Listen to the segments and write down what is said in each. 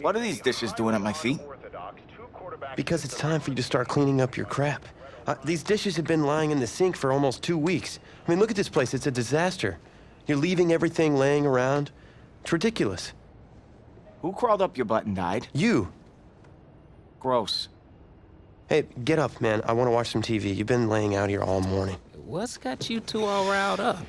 What are these dishes doing at my feet? Because it's time for you to start cleaning up your crap. These dishes have been lying in the sink for almost 2 weeks. I mean, look at this place. It's a disaster. You're leaving everything laying around. It's ridiculous. Who crawled up your butt and died? You. Gross. Hey, get up, man. I want to watch some TV. You've been laying out here all morning. What's got you two all riled up?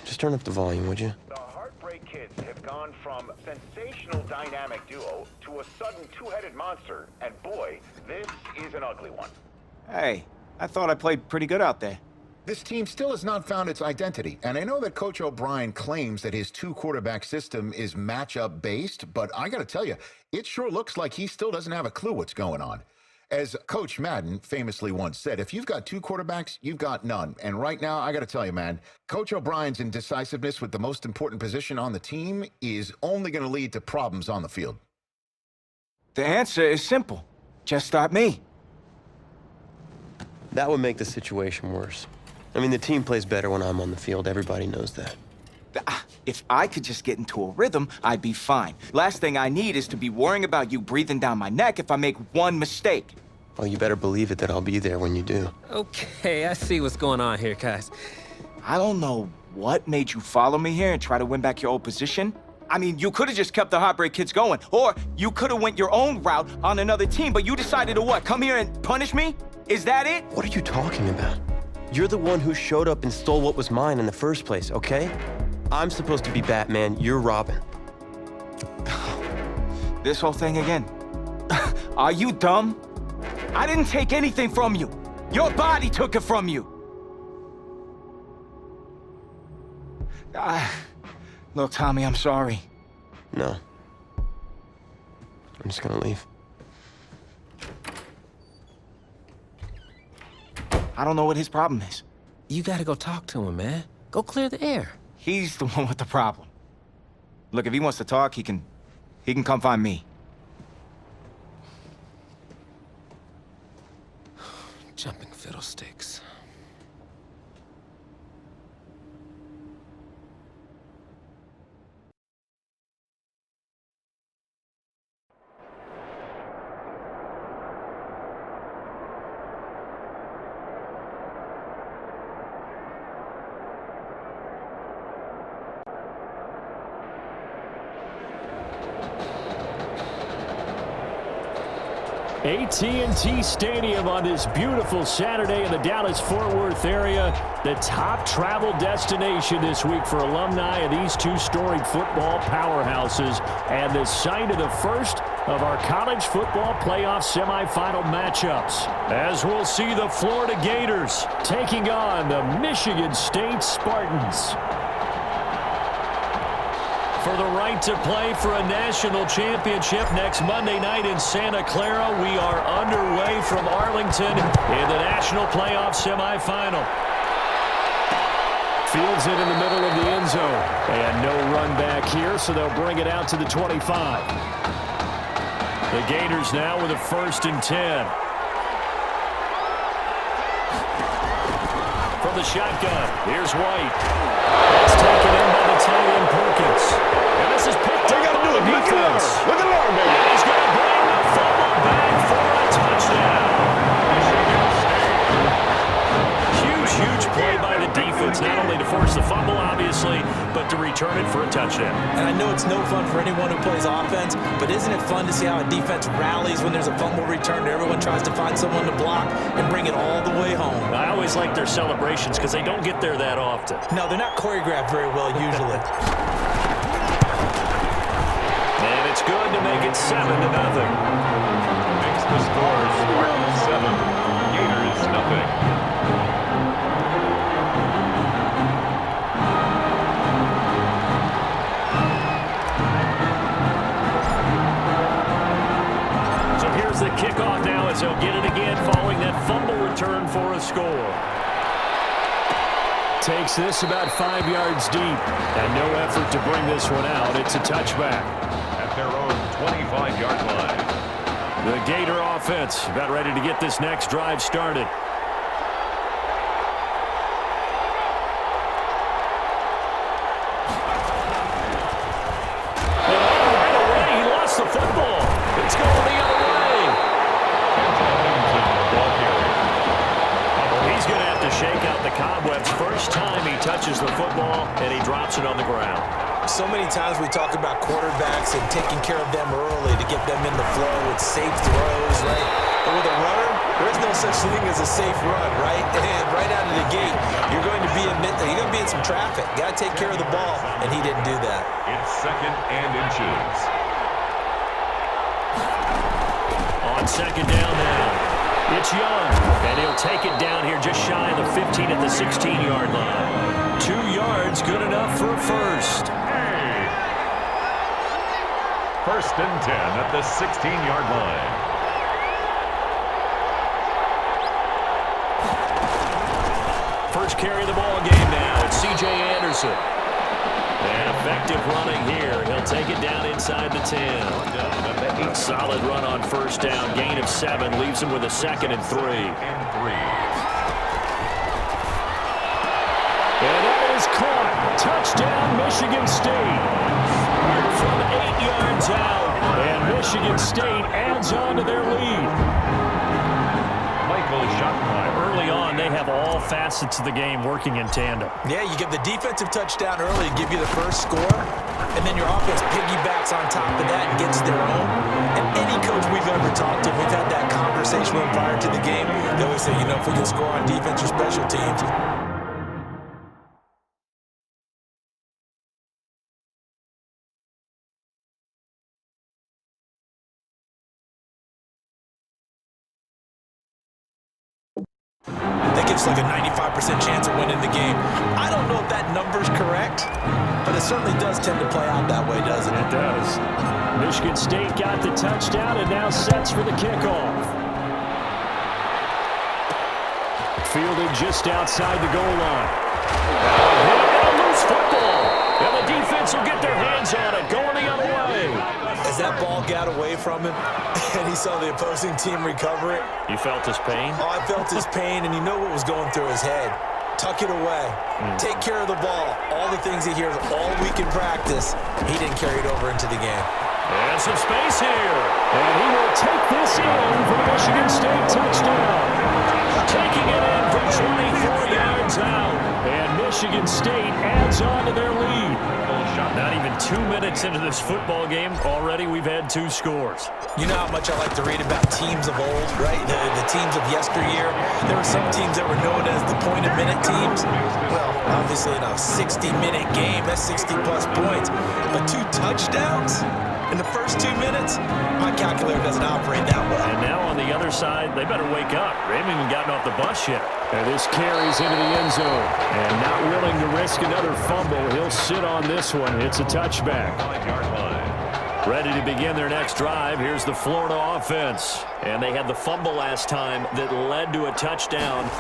Just turn up the volume, would you? The Heartbreak Kids have gone from sensational dynamic duo to a sudden two-headed monster, and boy, this is an ugly one. Hey, I thought I played pretty good out there. This team still has not found its identity, and I know that Coach O'Brien claims that his two-quarterback system is matchup-based, but I gotta tell you, it sure looks like he still doesn't have a clue what's going on. As Coach Madden famously once said, if you've got two quarterbacks, you've got none. And right now, I gotta tell you, man, Coach O'Brien's indecisiveness with the most important position on the team is only gonna lead to problems on the field. The answer is simple. Just start me. That would make the situation worse. I mean, the team plays better when I'm on the field. Everybody knows that. If I could just get into a rhythm, I'd be fine. Last thing I need is to be worrying about you breathing down my neck if I make one mistake. Well, you better believe it that I'll be there when you do. Okay, I see what's going on here, guys. I don't know what made you follow me here and try to win back your old position. I mean, you could have just kept the Heartbreak Kids going, or you could have went your own route on another team, but you decided to what, come here and punish me? Is that it? What are you talking about? You're the one who showed up and stole what was mine in the first place, okay? I'm supposed to be Batman, you're Robin. This whole thing again. Are you dumb? I didn't take anything from you. Your body took it from you. Look, Tommy, I'm sorry. No. I'm just gonna leave. I don't know what his problem is. You gotta go talk to him, man. Go clear the air. He's the one with the problem. Look, if he wants to talk, he can come find me. Jumping fiddlesticks. AT&T Stadium on this beautiful Saturday in the Dallas-Fort Worth area. The top travel destination this week for alumni of these two storied football powerhouses, and the site of the first of our college football playoff semifinal matchups. As we'll see the Florida Gators taking on the Michigan State Spartans. For the right to play for a national championship next Monday night in Santa Clara, we are underway from Arlington in the national playoff semifinal. Fields it in the middle of the end zone. And no run back here, so they'll bring it out to the 25. The Gators now with a 1st and 10. From the shotgun, here's White. That's taken in by the tight end Perkins. And this is picked up by the defense. Look at Lauren, baby. And he's going to bring the football back for a touchdown. Huge play by the defense, not only to force the fumble, obviously, but to return it for a touchdown. And I know it's no fun for anyone who plays offense, but isn't it fun to see how a defense rallies when there's a fumble return and everyone tries to find someone to block and bring it all the way home? I always like their celebrations because they don't get there that often. No, they're not choreographed very well usually. And it's good to make it 7-0. Makes the score Spartans 7, Gators nothing. The kickoff now as they'll get it again following that fumble return for a score. Takes this about 5 yards deep, and no effort to bring this one out. It's a touchback. At their own 25-yard line. The Gator offense about ready to get this next drive started. times we talk about quarterbacks and taking care of them early to get them in the flow with safe throws, right? But with a runner, there is no such thing as a safe run, right? And right out of the gate, you're going to be in some traffic. Got to take care of the ball, and he didn't do that. It's 2nd and inches. On 2nd down now. It's Young, and he'll take it down here just shy of the 15 at the 16-yard line. 2 yards, good enough for a first. 1st and 10 at the 16-yard line. First carry of the ball game now. It's C.J. Anderson. And effective running here. He'll take it down inside the 10. Solid run on 1st down. Gain of 7. Leaves him with a 2nd and 3. And that is caught. Touchdown, Michigan State. From 8 yards out. And Michigan State adds on to their lead. Michael Schottenheimer. Early on, they have all facets of the game working in tandem. Yeah, you give the defensive touchdown early to give you the first score, and then your offense piggybacks on top of that and gets their own. And any coach we've ever talked to, we've had that conversation with prior to the game. They always say, you know, if we can score on defense or special teams, that gives like a 95% chance of winning the game. I don't know if that number's correct, but it certainly does tend to play out that way, doesn't it? It does. Michigan State got the touchdown and now sets for the kickoff. Fielded just outside the goal line. And a loose football. And the defense will get their hands on it, going the other way. As that ball got away from him and he saw the opposing team recover it. You felt his pain? Oh, I felt his pain, and you know what was going through his head. Tuck it away. Take care of the ball. All the things he hears all week in practice, he didn't carry it over into the game. And some space here. And he will take this in for the Michigan State touchdown. Taking it in from 24 yards out. And Michigan State adds on to their lead. Not even 2 minutes into this football game, already we've had 2 scores. You know how much I like to read about teams of old, right? The teams of yesteryear. There were some teams that were known as the point-a-minute teams. Well, obviously in a 60-minute game, that's 60-plus points. But 2 touchdowns in the first 2 minutes? My calculator doesn't operate that well. And now on the other side, they better wake up. They haven't even gotten off the bus yet. And this carries into the end zone. And not willing to risk another fumble, he'll sit on this one. It's a touchback. 5-yard line. Ready to begin their next drive. Here's the Florida offense. And they had the fumble last time that led to a touchdown.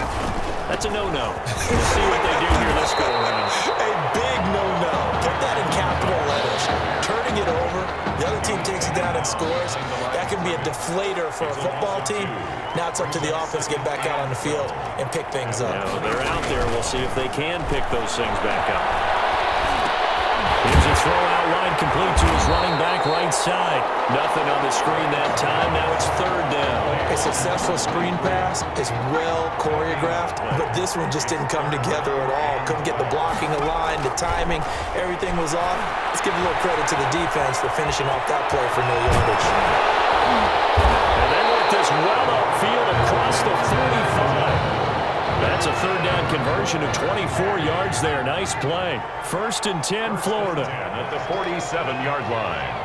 That's a no-no. We'll see what they do here this go-around. A big no-no. Put that in capital letters. Turning it over, the other team takes it down and scores. That can be a deflator for a football team. Now it's up to the offense to get back out on the field and pick things up. Now they're out there. We'll see if they can pick those things back up. Here's a throw out wide complete to his running back right side. Nothing on the screen that time. Now it's 3rd down. A successful screen pass is well choreographed, but this one just didn't come together at all. Couldn't get the blocking aligned, the timing, everything was off. Let's give a little credit to the defense for finishing off that play for no yardage. And they work this well upfield across the 35. That's a 3rd down conversion of 24 yards there. Nice play. 1st and 10, Florida. At the 47-yard line.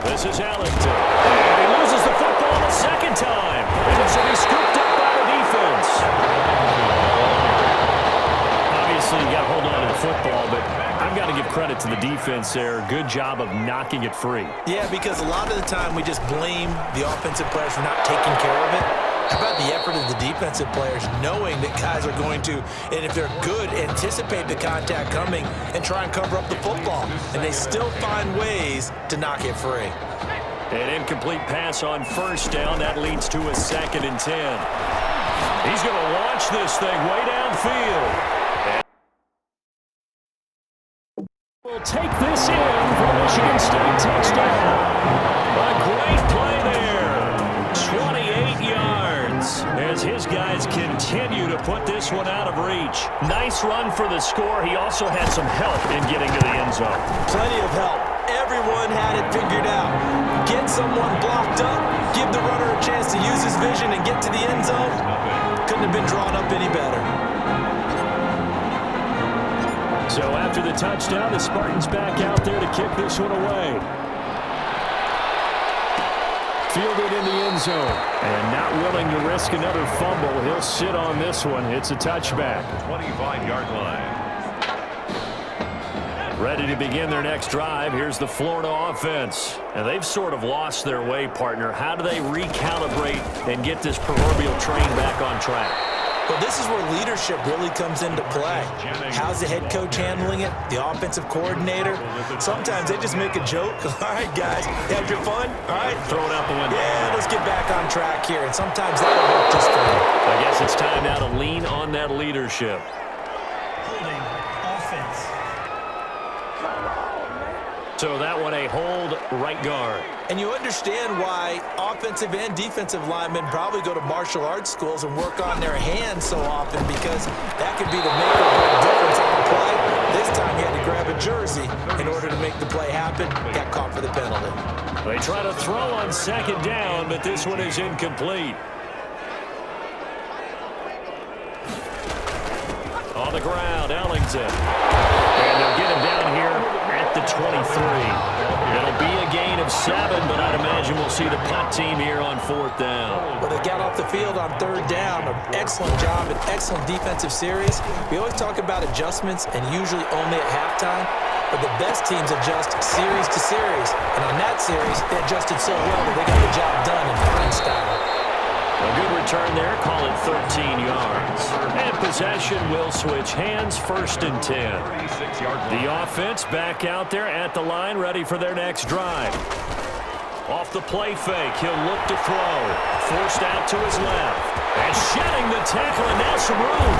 This is Ellington. And he loses the football a 2nd time. And it's going to be scooped up by the defense. Obviously, you got to hold on to the football, but I've got to give credit to the defense there. Good job of knocking it free. Yeah, because a lot of the time we just blame the offensive players for not taking care of it. How about the effort of the defensive players knowing that guys are going to, and if they're good, anticipate the contact coming and try and cover up the football. And they still find ways to knock it free. An incomplete pass on 1st down. That leads to a 2nd and 10. He's going to launch this thing way downfield. Will take this in for Michigan State touchdown. A great play there. 28 yards as as his guys continue to put this one out of reach. Nice run for the score. He also had some help in getting to the end zone. Plenty of help. Everyone had it figured out. Get someone blocked up, give the runner a chance to use his vision and get to the end zone. Couldn't have been drawn up any better. So after the touchdown, the Spartans back out there to kick this one away. Fielded in the end zone. And not willing to risk another fumble. He'll sit on this one. It's a touchback. 25-yard line. Ready to begin their next drive. Here's the Florida offense. And they've sort of lost their way, partner. How do they recalibrate and get this proverbial train back on track? Well, this is where leadership really comes into play. How's the head coach handling it? The offensive coordinator? Sometimes they just make a joke. All right, guys, you had your fun? All right. Throw it out the window. Yeah, let's get back on track here. And sometimes that'll work just fine. I guess it's time now to lean on that leadership. Holding offense. So that one a hold right guard. And you understand why offensive and defensive linemen probably go to martial arts schools and work on their hands so often, because that could be the make or break difference on the play. This time he had to grab a jersey in order to make the play happen. Got caught for the penalty. They try to throw on second down, but this one is incomplete. On the ground, Ellington. And they'll get him down here at the 23. It'll be a gain of 7, but I'd imagine we'll see the punt team here on 4th down. Well, they got off the field on 3rd down. An excellent job, an excellent defensive series. We always talk about adjustments, and usually only at halftime. But the best teams adjust series to series. And on that series, they adjusted so well that they got the job done in fine style. A good return there, call it 13 yards. And possession will switch hands, 1st and 10. 36-yard line. The offense back out there at the line, ready for their next drive. Off the play fake, he'll look to throw. Forced out to his left. And shedding the tackle, and now some room.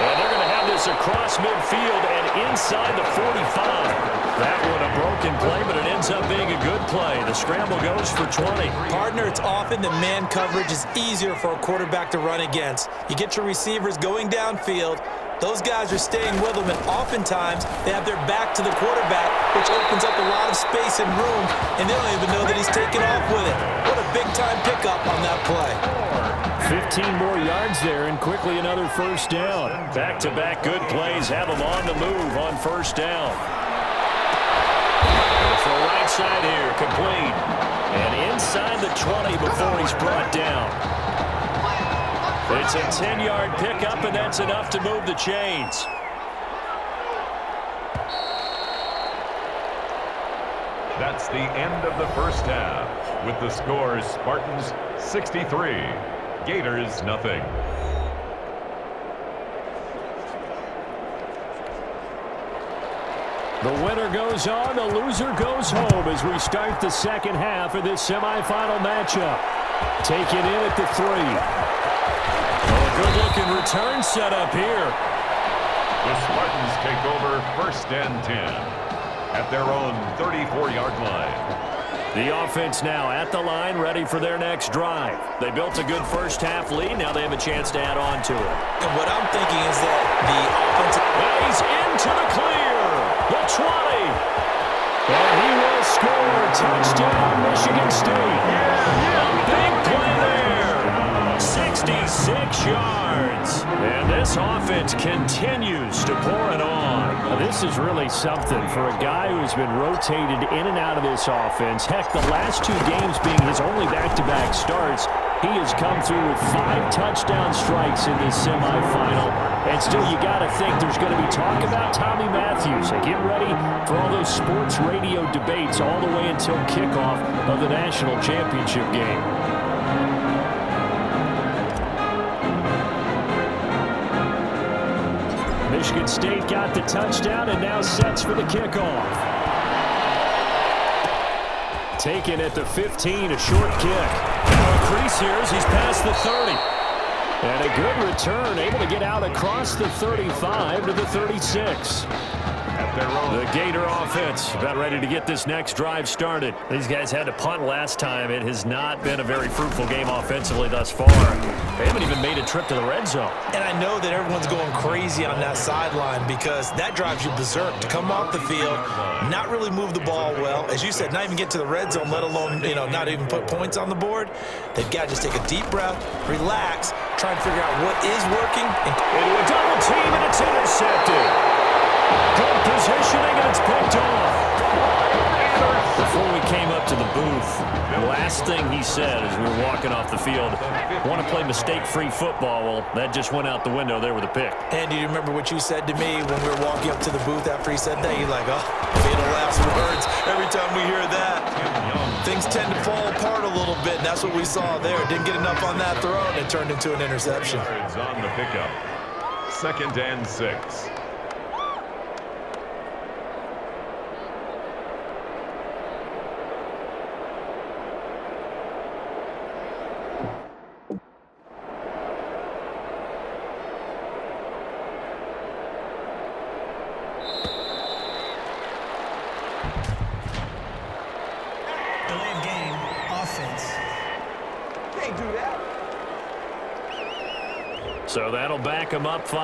And they're going to have this across midfield and inside the 45. That one a broken play, but it ends up being a good play. The scramble goes for 20. Partner, it's often the man coverage is easier for a quarterback to run against. You get your receivers going downfield. Those guys are staying with them, and oftentimes they have their back to the quarterback, which opens up a lot of space and room, and they don't even know that he's taking off with it. What a big-time pickup on that play. 15 more yards there, and quickly another 1st down. Back-to-back good plays have them on the move on 1st down. For right side here, complete. And inside the 20 before he's brought down. It's a 10-yard pickup, and that's enough to move the chains. That's the end of the first half, with the score Spartans 63, Gators nothing. The winner goes on, the loser goes home as we start the second half of this semifinal matchup. Taken in at the 3. A good-looking return set up here. The Spartans take over 1st and 10 at their own 34-yard line. The offense now at the line, ready for their next drive. They built a good first half lead. Now they have a chance to add on to it. And what I'm thinking is that the offensive... He's into the clear. The 20. And he will score. Touchdown, Michigan State. A big play there. 66 yards. And this offense continues to pour it on. Now, this is really something for a guy who's been rotated in and out of this offense. Heck, the last 2 games being his only back-to-back starts, he has come through with 5 touchdown strikes in this semifinal. And still, you got to think there's going to be talk about Tommy Matthews. So get ready for all those sports radio debates all the way until kickoff of the national championship game. Michigan State got the touchdown and now sets for the kickoff. Taken at the 15, a short kick. Crease here as he's past the 30. And a good return, able to get out across the 35 to the 36. At their own. The Gator offense about ready to get this next drive started. These guys had to punt last time. It has not been a very fruitful game offensively thus far. They haven't even made a trip to the red zone. And I know that everyone's going crazy on that sideline because that drives you berserk to come off the field, not really move the ball well. As you said, not even get to the red zone, let alone, not even put points on the board. They've got to just take a deep breath, relax, try and figure out what is working. Into a double team, and it's intercepted. Good positioning, and it's picked off. Before we came up to the booth, the last thing he said as we were walking off the field, want to play mistake-free football. Well, that just went out the window there with a pick. And do you remember what you said to me when we were walking up to the booth after he said that? You're like, oh, fatal last words. Every time we hear that, things tend to fall apart a little bit, and that's what we saw there. Didn't get enough on that throw, and it turned into an interception. Yards on the pickup. 2nd and 6. So that'll back him up 5.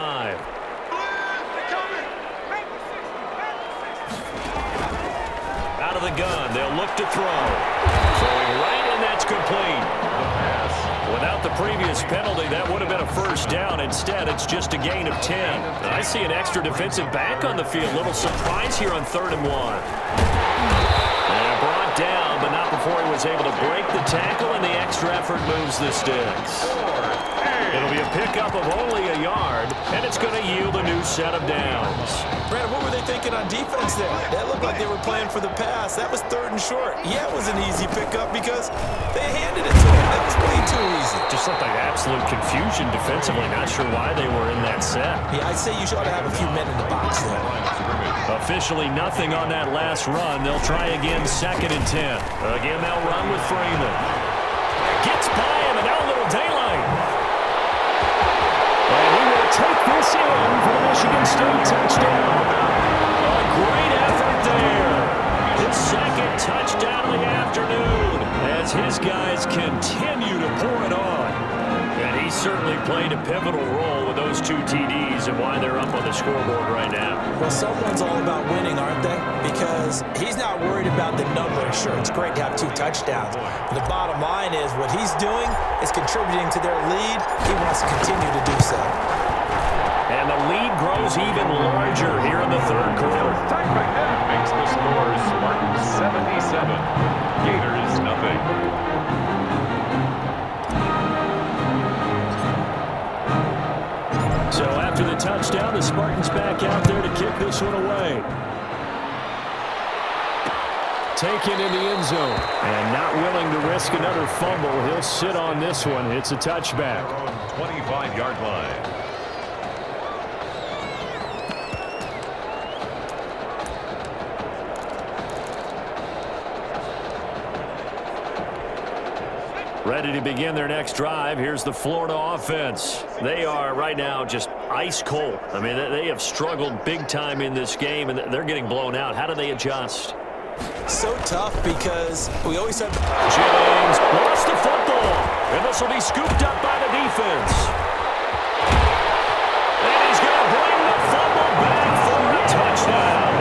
Out of the gun, they'll look to throw. Throwing right, and that's complete. Without the previous penalty, that would have been a first down. Instead, it's just a gain of 10. And I see an extra defensive back on the field. Little surprise here on 3rd and 1. And brought down, but not before he was able to break the tackle, and the extra effort moves the sticks. It'll be a pickup of only a yard, and it's going to yield a new set of downs. Brandon, what were they thinking on defense there? That looked like they were playing for the pass. That was 3rd and short. Yeah, it was an easy pickup because they handed it to him. That was way too easy. Just looked like absolute confusion defensively. Not sure why they were in that set. Yeah, I'd say you should have a few men in the box there. Officially nothing on that last run. They'll try again 2nd and 10. Again, they'll run with Freeman. Gets by him, and now a little daylight. And he will take this in for the Michigan State touchdown. A great effort there. His 2nd touchdown of the afternoon as his guys continue to pour it on. And he certainly played a pivotal role with those 2 TDs and why they're up on the scoreboard right now. Well, someone's all about winning, aren't they? Because he's not worried about the number. Sure, it's great to have 2 touchdowns. But the bottom line is what he's doing is contributing to their lead. He wants to continue to do so. And the lead grows even larger here in the 3rd quarter. Makes the score Spartans 77. Gators nothing. So after the touchdown, the Spartans back out there to kick this one away. Taken in the end zone. And not willing to risk another fumble. He'll sit on this one. It's a touchback. 25-yard line. Ready to begin their next drive. Here's the Florida offense. They are right now just ice cold. I mean, they have struggled big time in this game, and they're getting blown out. How do they adjust? So tough because we always have... James lost the football, and this will be scooped up by the defense. And he's going to bring the fumble back for a touchdown.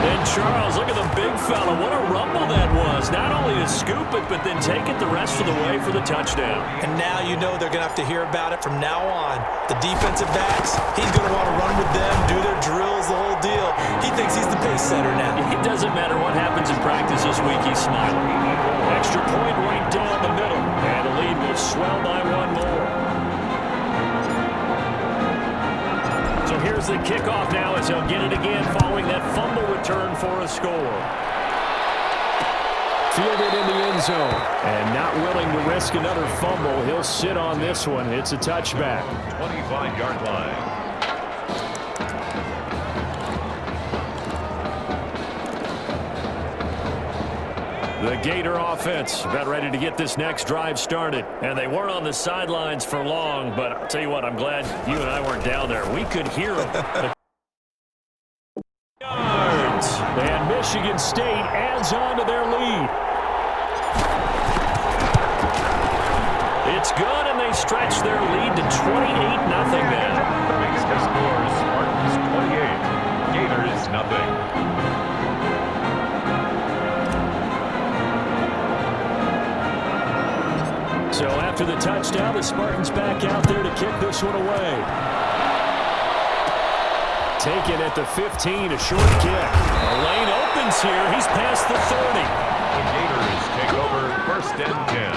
And Charles, look at the big fella. What a rumble that was. Not only to scoop it, but then take it the rest of the way for the touchdown. And now you know they're going to have to hear about it from now on. The defensive backs, he's going to want to run with them, do their drills, the whole deal. He thinks he's the pace setter now. It doesn't matter what happens in practice this week, he's smiling. Extra point right down the middle, and the lead will swell by 1 more. So here's the kickoff now as he'll get it again following that fumble return for a score. Fielded in the end zone, and not willing to risk another fumble. He'll sit on this one. It's a touchback. 25-yard line. The Gator offense about ready to get this next drive started. And they weren't on the sidelines for long, but I'll tell you what, I'm glad you and I weren't down there. We could hear them. Yards. And Michigan State adds on to their lead. It's good, and they stretch their lead to 28-0 now. Makes the score Spartans 28, Gators nothing. So after the touchdown, the Spartans back out there to kick this one away. Taken at the 15, a short kick. A lane opens here. He's past the 30. The Gators take over 1st and 10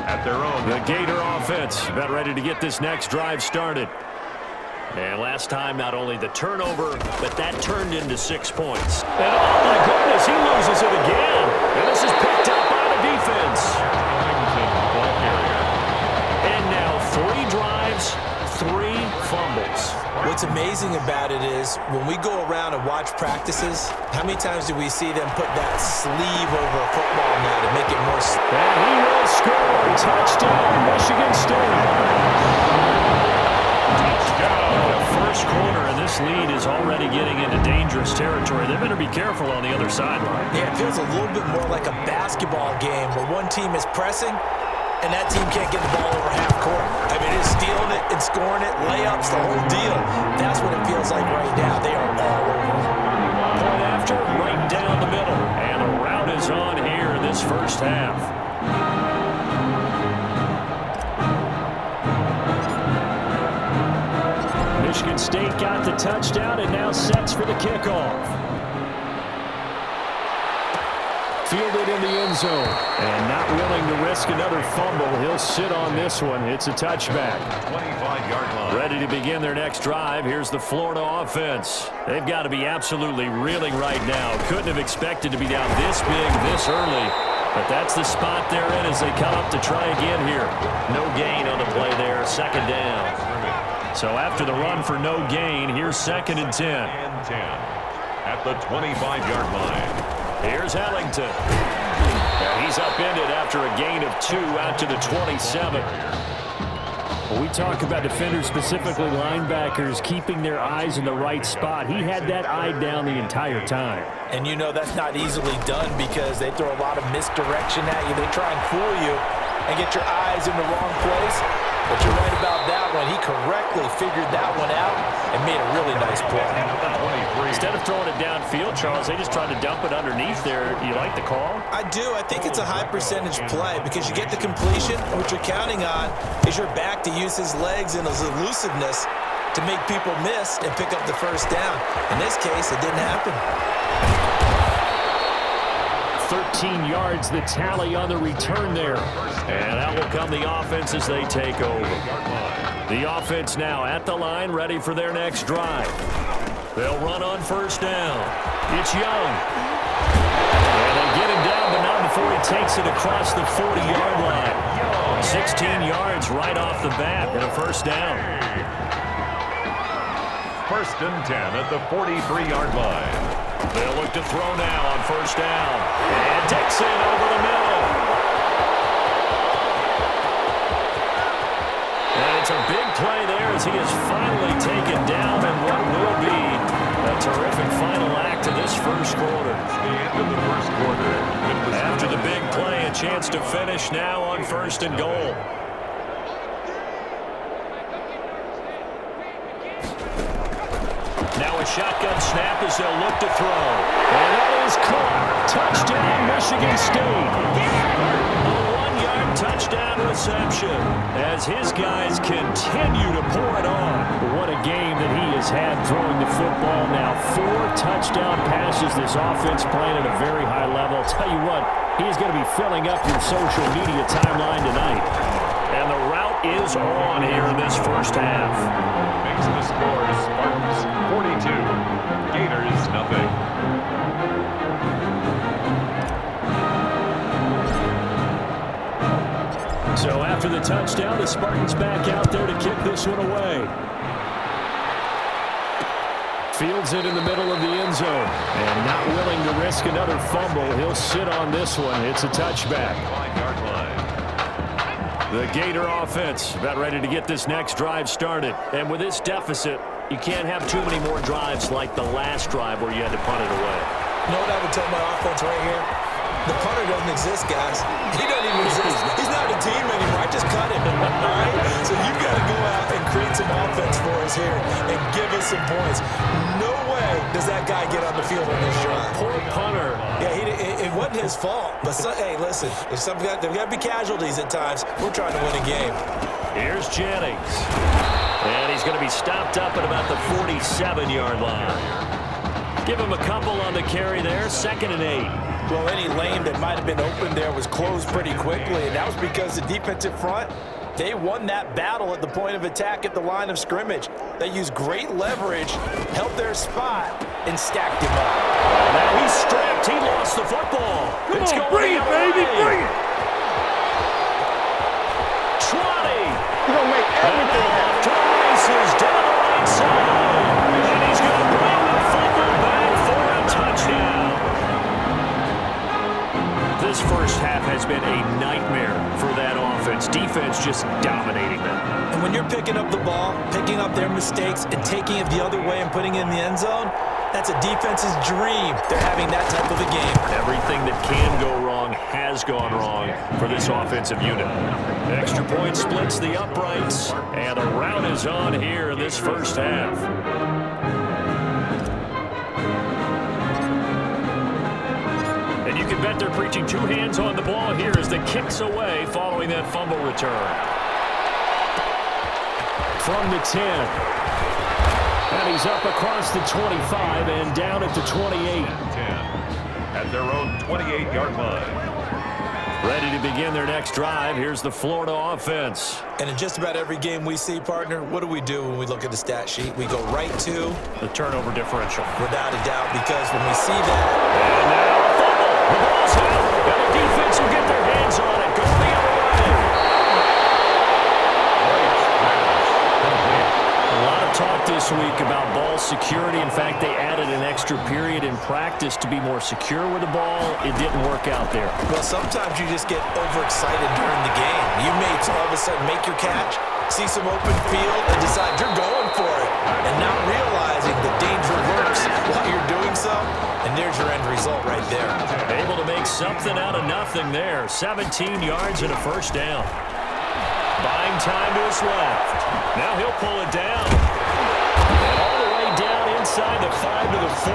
at their own. The Gator offense about ready to get this next drive started. And last time, not only the turnover, but that turned into 6 points. And oh my goodness, he loses it again. And this is picked up by the defense. And now 3 drives, 3 fumbles. What's amazing about it is when we go around and watch practices, how many times do we see them put that sleeve over a football net and make it more... And he will score. Touchdown, Michigan State. The first quarter, and this lead is already getting into dangerous territory. They better be careful on the other sideline. Yeah, it feels a little bit more like a basketball game where one team is pressing and that team can't get the ball over half court. I mean, it's stealing it and scoring it, layups, the whole deal. That's what it feels like right now. They are all over. Point after, right down the middle. And the route is on here in this first half. Michigan State got the touchdown and now sets for the kickoff. Fielded in the end zone. And not willing to risk another fumble. He'll sit on this one. It's a touchback. 25-yard line. Ready to begin their next drive. Here's the Florida offense. They've got to be absolutely reeling right now. Couldn't have expected to be down this big this early. But that's the spot they're in as they come up to try again here. No gain on the play there. 2nd down. So after the run for no gain, here's 2nd and 10. And 10 at the 25-yard line. Here's Ellington. And he's upended after a gain of 2 out to the 27. When we talk about defenders, specifically linebackers, keeping their eyes in the right spot, he had that eye down the entire time. And you know that's not easily done because they throw a lot of misdirection at you. They try and fool you and get your eyes in the wrong place. But you're right about that one. He correctly figured that one out and made a really nice play. Instead of throwing it downfield, Charles, they just tried to dump it underneath there. You like the call? I do. I think it's a high percentage play because you get the completion. And what you're counting on is your back to use his legs and his elusiveness to make people miss and pick up the first down. In this case, it didn't happen. 13 yards, the tally on the return there. And out will come the offense as they take over. The offense now at the line, ready for their next drive. They'll run on 1st down. It's Young. And they get him down, but not before he takes it across the 40-yard line. 16 yards right off the bat and a 1st down. 1st and 10 at the 43-yard line. They'll look to throw now on 1st down. And Dixon over the middle. And it's a big play there as he is finally taken down in what will be a terrific final act to this first quarter. The end of the first quarter. After the big play, a chance to finish now on 1st and goal. Now a shotgun snap as they'll look to throw. And that is caught. Touchdown, Michigan State. A 1-yard touchdown reception as his guys continue to pour it on. What a game that he has had throwing the football now. 4 touchdown passes. This offense playing at a very high level. I'll tell you what, he's going to be filling up your social media timeline tonight. And the route is on here in this first half. Makes the score Spartans 42, Gators nothing. So after the touchdown, the Spartans back out there to kick this one away. Fields it in the middle of the end zone. And not willing to risk another fumble, he'll sit on this one. It's a touchback. 5-yard line. The Gator offense about ready to get this next drive started. And with this deficit, you can't have too many more drives like the last drive where you had to punt it away. You know what I would tell my offense right here? The punter doesn't exist, guys. He doesn't even exist. He's not a team anymore. I just cut him. All right? So you've got to go out and create some offense for us here and give us some points. No way does that guy get on the field on this drive. Poor punter. Yeah, it wasn't his fault. But, hey, listen, there's got to be casualties at times. We're trying to win a game. Here's Jennings. And he's going to be stopped up at about the 47-yard line. Give him a couple on the carry there. 2nd and 8. Well, any lane that might have been open there was closed pretty quickly, and that was because the defensive front, they won that battle at the point of attack at the line of scrimmage. They used great leverage, held their spot, and stacked him up. Now he's strapped. He lost the football. It's going bring it, baby, bring it. Trotty. You're going to make everything happen. Races down the right side. And he's going to bring the fumble back for a touchdown. This first half has been a nightmare for that offense. Defense just dominating them. And when you're picking up the ball, picking up their mistakes, and taking it the other way and putting it in the end zone, that's a defense's dream. They're having that type of a game. Everything that can go wrong has gone wrong for this offensive unit. Extra point splits the uprights, and the rout is on here in this first half. And you can bet they're preaching two hands on the ball here as the kick's away following that fumble return. From the 10. And he's up across the 25 and down at the 28. 10 at their own 28-yard line. Ready to begin their next drive. Here's the Florida offense. And in just about every game we see, partner, what do we do when we look at the stat sheet? We go right to the turnover differential. Without a doubt, because when we see that. And now a fumble. The ball's out. And the defense will get their hands on it. Go the other way. A lot of talk this week about ball security. In fact, they added an extra period in practice to be more secure with the ball. It didn't work out there. Well, sometimes you just get overexcited during the game. You may all of a sudden make your catch, see some open field, and decide you're going for it, and not realizing the danger lurks while you're doing so, and there's your end result right there. Able to make something out of nothing there. 17 yards and a first down. Buying time to his left. Now he'll pull it down. And all the way down inside the 5 to the 4.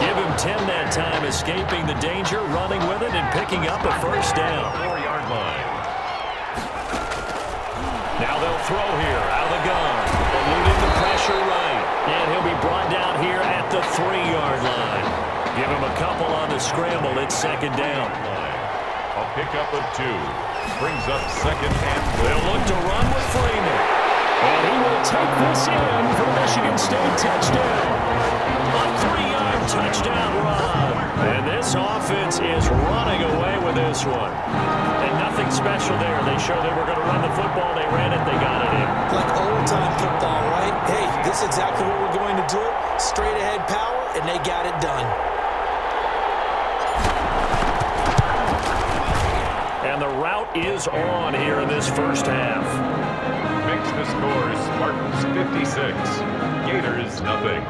Give him 10 that time, escaping the danger, running with it, and picking up a first down. 4-yard line. Now they'll throw here out of the gun. Eluding the pressure right. And he'll be brought down here at the 3-yard line. Give him a couple on the scramble. It's 2nd down. A pickup of 2. Brings up 2nd and They'll look to run with Freeman. And he will take this in for the Michigan State touchdown. A 3-yard touchdown run. And this offense is running away with this one. And nothing special there. They showed they were going to run the football. They ran it. They got it in. Like old-time football, right? Hey, this is exactly what we're going to do. Straight-ahead power, and they got it done. And the route is on here in this first half. makes the score Spartans 56, Gators nothing.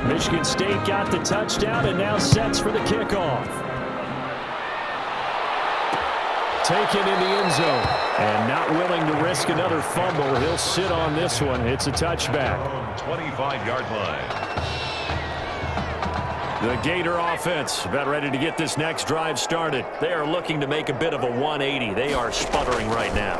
Michigan State got the touchdown and now sets for the kickoff. Taken in the end zone. And not willing to risk another fumble. He'll sit on this one. It's a touchback. 25-yard line. The Gator offense about ready to get this next drive started. They are looking to make a bit of a 180. They are sputtering right now.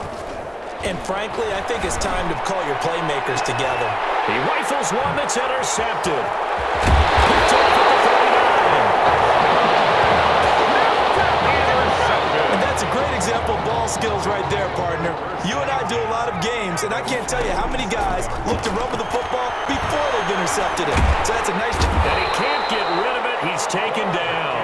And frankly, I think it's time to call your playmakers together. He rifles one that's intercepted. Picked off at the 39. And that's a great example of ball skills right there, partner. You and I do a lot of games, and I can't tell you how many guys look to run with the football before they've intercepted it. So that's a nice job. And he can't get rid of it. He's taken down.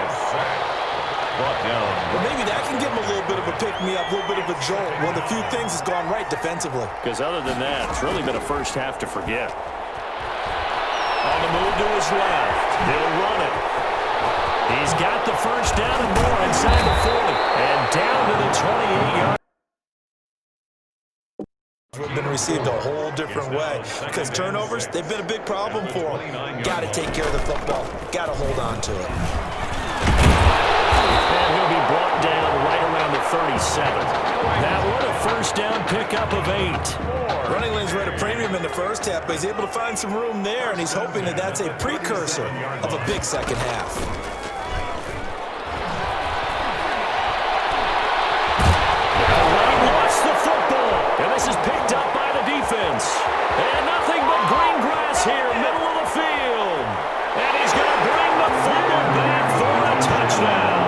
brought down. Well, maybe that can give him a little bit of a pick-me-up, a little bit of a jolt. One of the few things that's gone right defensively. Because other than that, it's really been a first half to forget. On the move to his left. He'll run it. He's got the first down and more inside the 40. And down to the 28-yard. Been received a whole different way because turnovers, they've been a big problem for him. Got to take care of the football. Got to hold on to it. And he'll be brought down right around the 37. That one, a first down pickup of 8. Running lanes were at a premium in the first half, but he's able to find some room there, and he's hoping that that's a precursor of a big second half. Lost the football, and this is picked up by the defense. And nothing but green grass here, middle of the field. And he's going to bring the fumble back for a touchdown.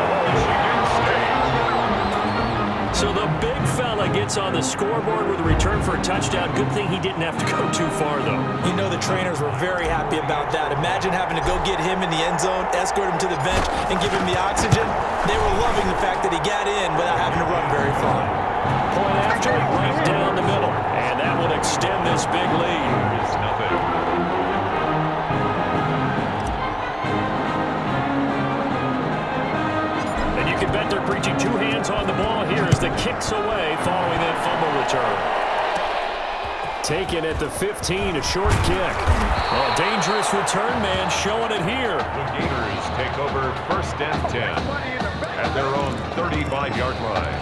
So the big fella gets on the scoreboard with a return for a touchdown. Good thing he didn't have to go too far, though. You know the trainers were very happy about that. Imagine having to go get him in the end zone, escort him to the bench, and give him the oxygen. They were loving the fact that he got in without having to run very far. Point after, right down the middle. And that will extend this big lead. It's nothing. And you can bet they're preaching two hands on the ball here as the kick's away following that fumble return. Taken at the 15, a short kick. A dangerous return man showing it here. The Gators take over 1st and 10 at their own 35-yard line.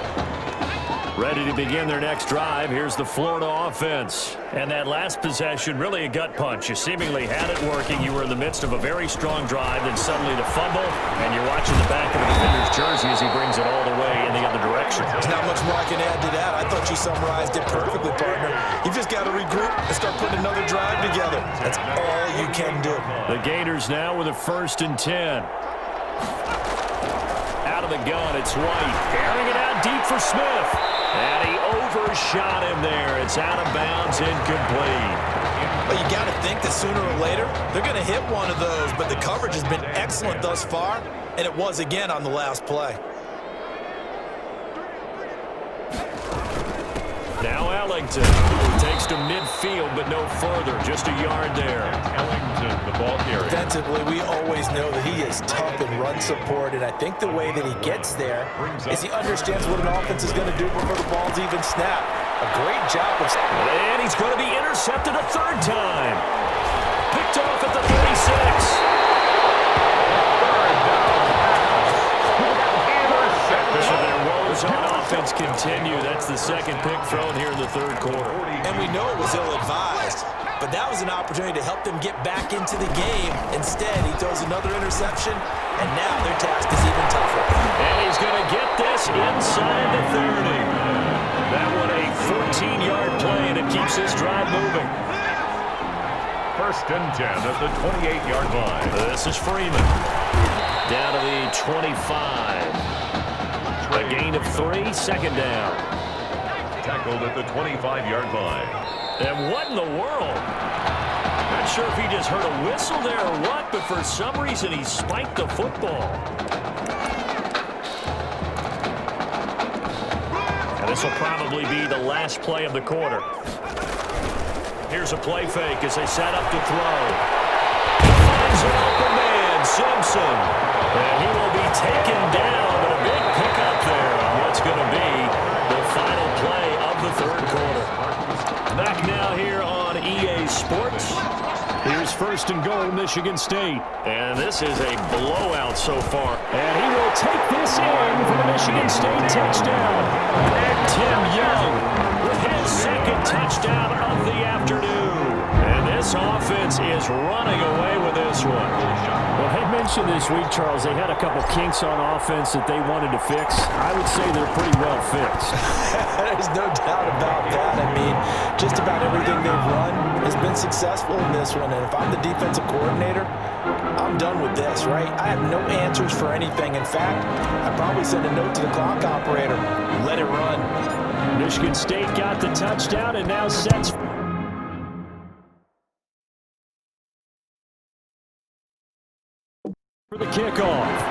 Ready to begin their next drive. Here's the Florida offense. And that last possession, really a gut punch. You seemingly had it working. You were in the midst of a very strong drive, then suddenly the fumble, and you're watching the back of the defender's jersey as he brings it all the way in the other direction. There's not much more I can add to that. I thought you summarized it perfectly, partner. You just got to regroup and start putting another drive together. That's all you can do. The Gators now with a 1st and 10. Out of the gun, it's White. Airing it out deep for Smith. And he overshot him there. It's out of bounds, incomplete. Well, you got to think that sooner or later, they're going to hit one of those, but the coverage has been excellent thus far, and it was again on the last play. Now Ellington takes to midfield, but no further. Just a yard there. Ellington, the ball carrier. Defensively, we always know that he is tough in run support, and I think the way that he gets there is he understands what an offense is going to do before the ball's even snapped. A great job of... And he's going to be intercepted a 3rd time. Picked off at the 36. So their woes on offense continue. That's the 2nd pick thrown here in the 3rd quarter. And we know it was ill-advised, but that was an opportunity to help them get back into the game. Instead, he throws another interception, and now their task is even tougher. And he's going to get this inside the 30. That one a 14-yard play, and it keeps this drive moving. 1st and 10 at the 28-yard line. This is Freeman. Down to the 25. A gain of 3, 2nd down. Tackled at the 25-yard line. And what in the world? Not sure if he just heard a whistle there or what, but for some reason he spiked the football. And this will probably be the last play of the quarter. Here's a play fake as they set up to throw. Finds an open man, Simpson. And he will be taken down, but a big pickup there on what's going to be the final play of the 3rd quarter. Back now here on EA Sports. Here's 1st and goal, Michigan State. And this is a blowout so far. And he will take this in for the Michigan State touchdown. And Tim Young with his 2nd touchdown of the afternoon. And this offense is running away with this one. Well, they mentioned this week, Charles, they had a couple kinks on offense that they wanted to fix. I would say they're pretty well fixed. There's no doubt about that. I mean, just about everything they've run has been successful in this one. And if I'm the defensive coordinator, I'm done with this, right? I have no answers for anything. In fact, I'd probably send a note to the clock operator. Let it run. Michigan State got the touchdown and now sets for the kickoff.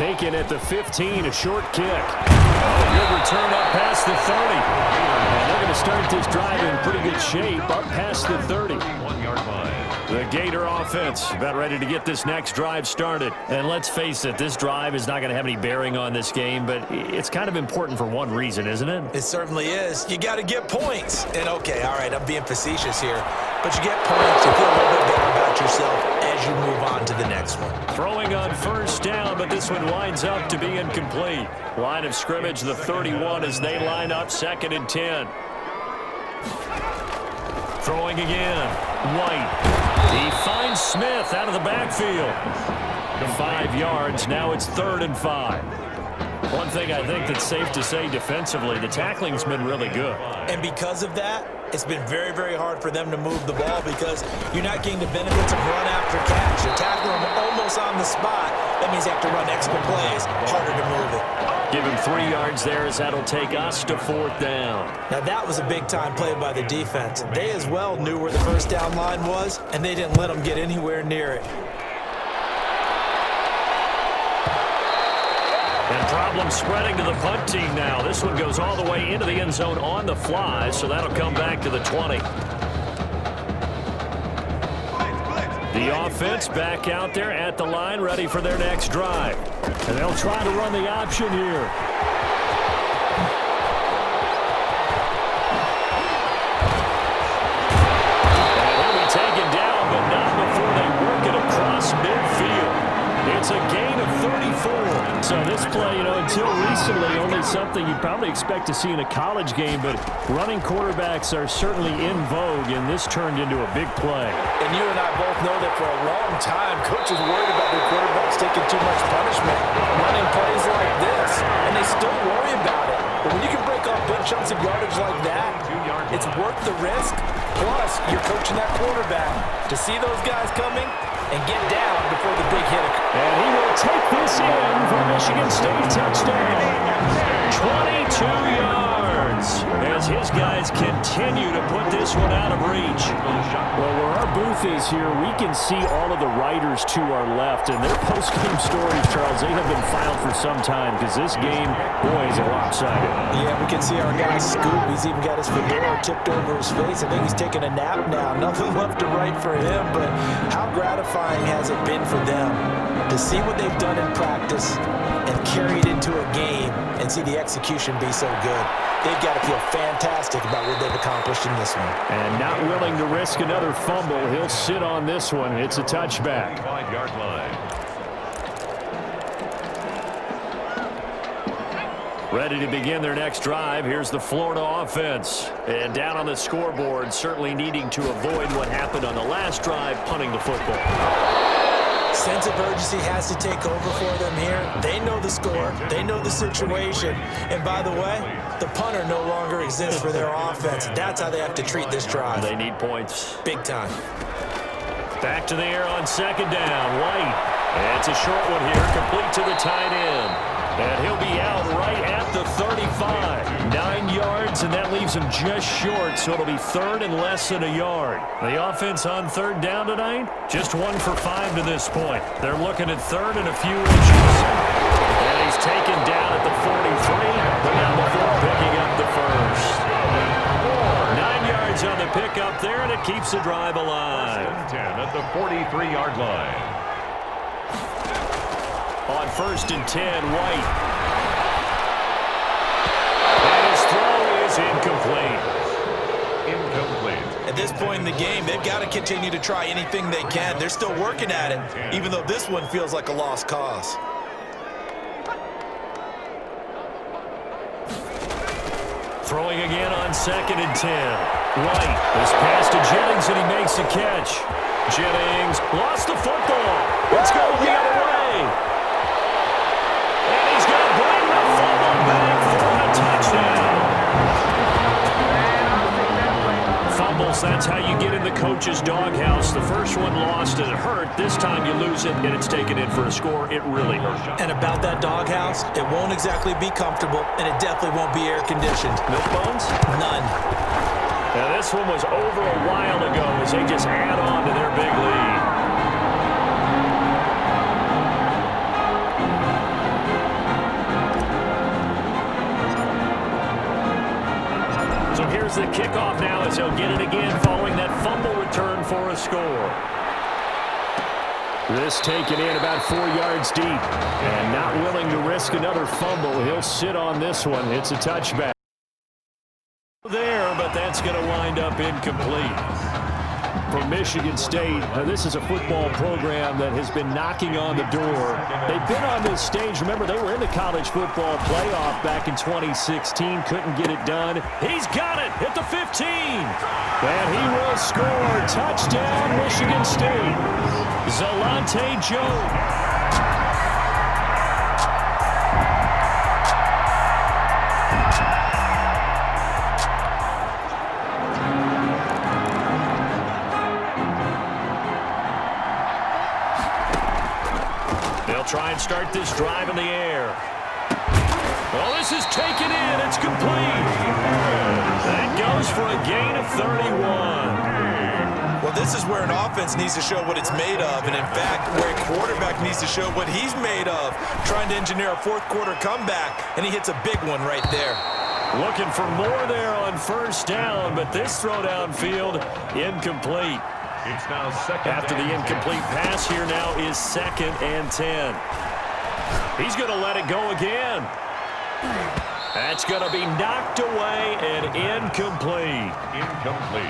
taken at the 15, a short kick. Good return up past the 30. And they're going to start this drive in pretty good shape, up past the 30. 1 yard line. The Gator offense about ready to get this next drive started. And let's face it, this drive is not going to have any bearing on this game, but it's kind of important for one reason, isn't it? It certainly is. You got to get points. And okay, all right, I'm being facetious here, but you get points, you feel a little bit better about yourself as you move on to the next one. Throwing on first down, but this one winds up to be incomplete. Line of scrimmage, the 31 as they line up 2nd and 10. Throwing again. White. He finds Smith out of the backfield. The 5 yards. Now it's 3rd and 5. One thing I think that's safe to say defensively, the tackling's been really good. And because of that, it's been very, very hard for them to move the ball because you're not getting the benefits of run after catch. You're tackling them almost on the spot. That means you have to run extra plays. Harder to move it. Give him 3 yards there as that'll take us to 4th down. Now that was a big-time play by the defense. They as well knew where the first down line was, and they didn't let them get anywhere near it. And problem spreading to the punt team now. This one goes all the way into the end zone on the fly, so that'll come back to the 20. The offense back out there at the line, ready for their next drive. And they'll try to run the option here. And he'll be taken down, but not before they work it across midfield. It's a gain of 34. So this play, until recently, only something you'd probably expect to see in a college game, but running quarterbacks are certainly in vogue, and this turned into a big play. And you and I both know that for a long time, coaches worried about their quarterbacks taking too much punishment, running plays like this, and they still worry about it. But when you can break off big chunks of yardage like that, it's worth the risk. Plus, you're coaching that quarterback to see those guys coming and get down before the big hit occurs. And he will take this in for Michigan State touchdown. 22 yards as his guys continue to put this one out of reach. Well, where our booth is here, we can see all of the writers to our left, and their post-game stories, Charles, they have been filed for some time because this game, boy, is lopsided. Yeah, we can see our guy Scoop. He's even got his fedora tipped over his face. I think he's taking a nap now. Nothing left to write for him, but how gratifying has it been for them to see what they've done in practice and carry it into a game and see the execution be so good. They've got to feel fantastic about what they've accomplished in this one. And not willing to risk another fumble, he'll sit on this one. It's a touchback. 5 yard line. Ready to begin their next drive. Here's the Florida offense. And down on the scoreboard, certainly needing to avoid what happened on the last drive, punting the football. Sense of urgency has to take over for them here. They know the score. They know the situation. And by the way, the punter no longer exists for their offense. That's how they have to treat this drive. They need points. Big time. Back to the air on 2nd down. White. And it's a short one here, complete to the tight end. And he'll be out right at the 35. 9 yards, and that leaves him just short, so it'll be 3rd and less than a yard. The offense on 3rd down tonight, just 1 for 5 to this point. They're looking at 3rd and a few inches. And he's taken down at the 43, but not before picking up the first. 9 yards on the pickup there, and it keeps the drive alive. 10 at the 43-yard line. On 1st and 10, White. And his throw is incomplete. Incomplete. At this point in the game, they've got to continue to try anything they can. They're still working at it, even though this one feels like a lost cause. Throwing again on 2nd and 10. White is pass to Jennings, and he makes the catch. Jennings lost the football. Let's go the other way. And he's going to bring the fumble back for a touchdown. Fumbles, that's how you get in the coach's doghouse. The first one lost and it hurt. This time you lose it and it's taken in for a score. It really hurt. And about that doghouse, it won't exactly be comfortable, and it definitely won't be air-conditioned. Milk bones? None. Now this one was over a while ago as they just add on to their big lead. Here's the kickoff now as he'll get it again following that fumble return for a score. This taken in about 4 yards deep. And not willing to risk another fumble. He'll sit on this one. It's a touchback. There, but that's going to wind up incomplete. For Michigan State, this is a football program that has been knocking on the door. They've been on this stage. Remember, they were in the college football playoff back in 2016. Couldn't get it done. He's got it at the 15. And he will score. Touchdown, Michigan State. Zalante Jones. Try and start this drive in the air. Well, this is taken in. It's complete. That goes for a gain of 31. Well, this is where an offense needs to show what it's made of, and in fact, where a quarterback needs to show what he's made of, trying to engineer a fourth-quarter comeback, and he hits a big one right there. Looking for more there on first down, but this throw downfield, incomplete. It's now second. After the incomplete pass, here now is 2nd and 10. He's going to let it go again. That's going to be knocked away and incomplete.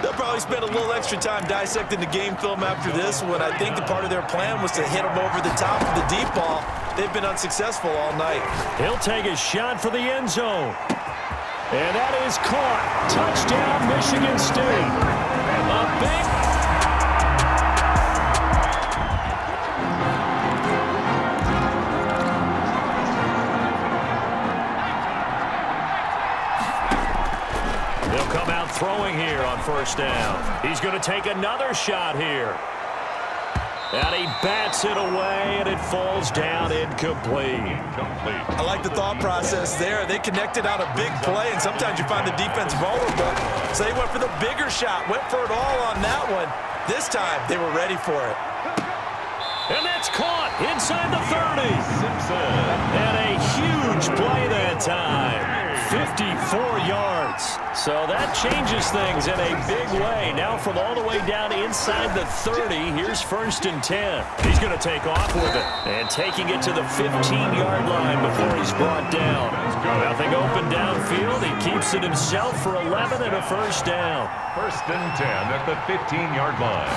They'll probably spend a little extra time dissecting the game film after this one. I think the part of their plan was to hit him over the top of the deep ball. They've been unsuccessful all night. He'll take a shot for the end zone. And that is caught. Touchdown, Michigan State. A big... Throwing here on first down. He's going to take another shot here. And he bats it away, and it falls down incomplete. I like the thought process there. They connected on a big play, and sometimes you find the defense vulnerable. So they went for the bigger shot, went for it all on that one. This time, they were ready for it. And that's caught inside the 30. Simpson. And a huge play that time. 54 yards. So that changes things in a big way. Now from all the way down inside the 30, here's 1st and 10. He's going to take off with it. And taking it to the 15-yard line before he's brought down. Nothing open downfield. He keeps it himself for 11 and a first down. 1st and 10 at the 15-yard line.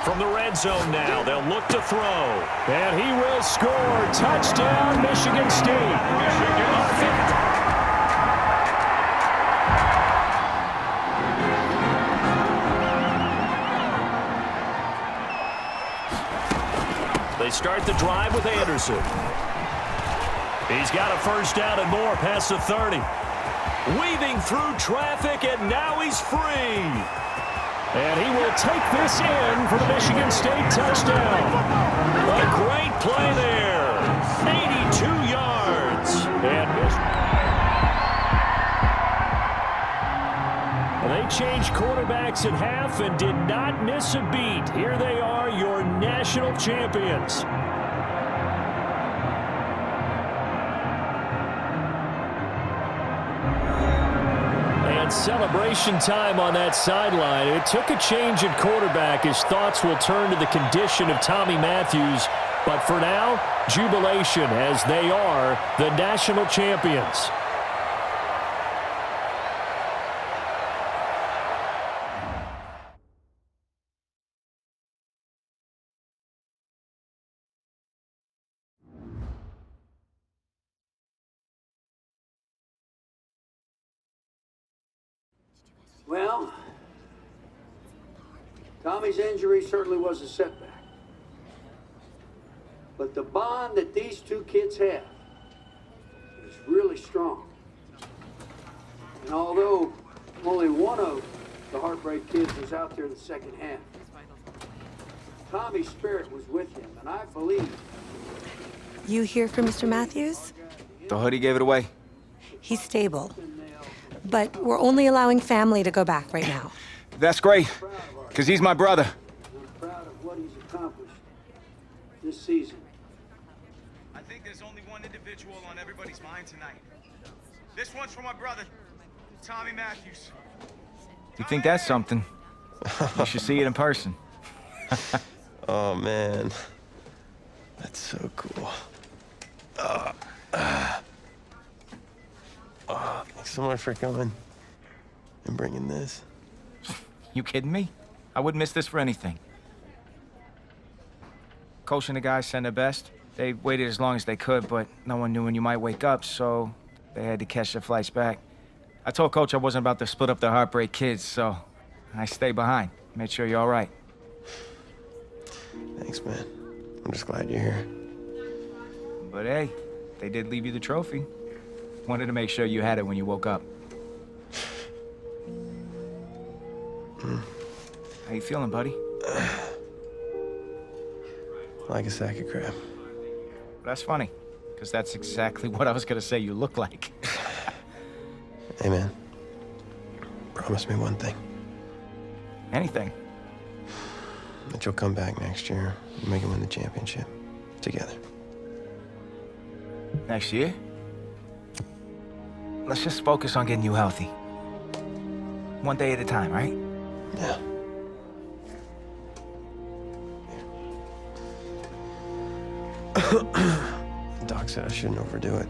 From the red zone now, they'll look to throw. And he will score. Touchdown, Michigan State. They start the drive with Anderson. He's got a first down and more past the 30. Weaving through traffic, and now he's free. And he will take this in for the Michigan State touchdown. A great play there. 82 yards. And they changed quarterbacks at half and did not miss a beat. Here they are, your national champions. Celebration time on that sideline. It took a change at quarterback. His thoughts will turn to the condition of Tommy Matthews. But for now, jubilation as they are the national champions. Well, Tommy's injury certainly was a setback. But the bond that these two kids have is really strong. And although only one of the Heartbreak Kids was out there in the second half, Tommy's spirit was with him, and I believe... You here for Mr. Matthews? The hoodie gave it away. He's stable. But we're only allowing family to go back right now. That's great, because he's my brother. I'm proud of what he's accomplished this season. I think there's only one individual on everybody's mind tonight. This one's for my brother. Tommy Matthews. You think that's something? You should see it in person. Oh, man. That's so cool. Thanks so much for coming and bringing this. You kidding me? I wouldn't miss this for anything. Coach and the guys sent their best. They waited as long as they could, but no one knew when you might wake up, so they had to catch their flights back. I told Coach I wasn't about to split up the Heartbreak Kids, so I stayed behind. Made sure you're all right. Thanks, man. I'm just glad you're here. But hey, they did leave you the trophy. Wanted to make sure you had it when you woke up. How you feeling, buddy? Like a sack of crap. That's funny, because that's exactly what I was gonna say you look like. Hey, man. Promise me one thing. Anything. That you'll come back next year and make it win the championship. Together. Next year? Let's just focus on getting you healthy. One day at a time, right? Yeah. Doc said I shouldn't overdo it.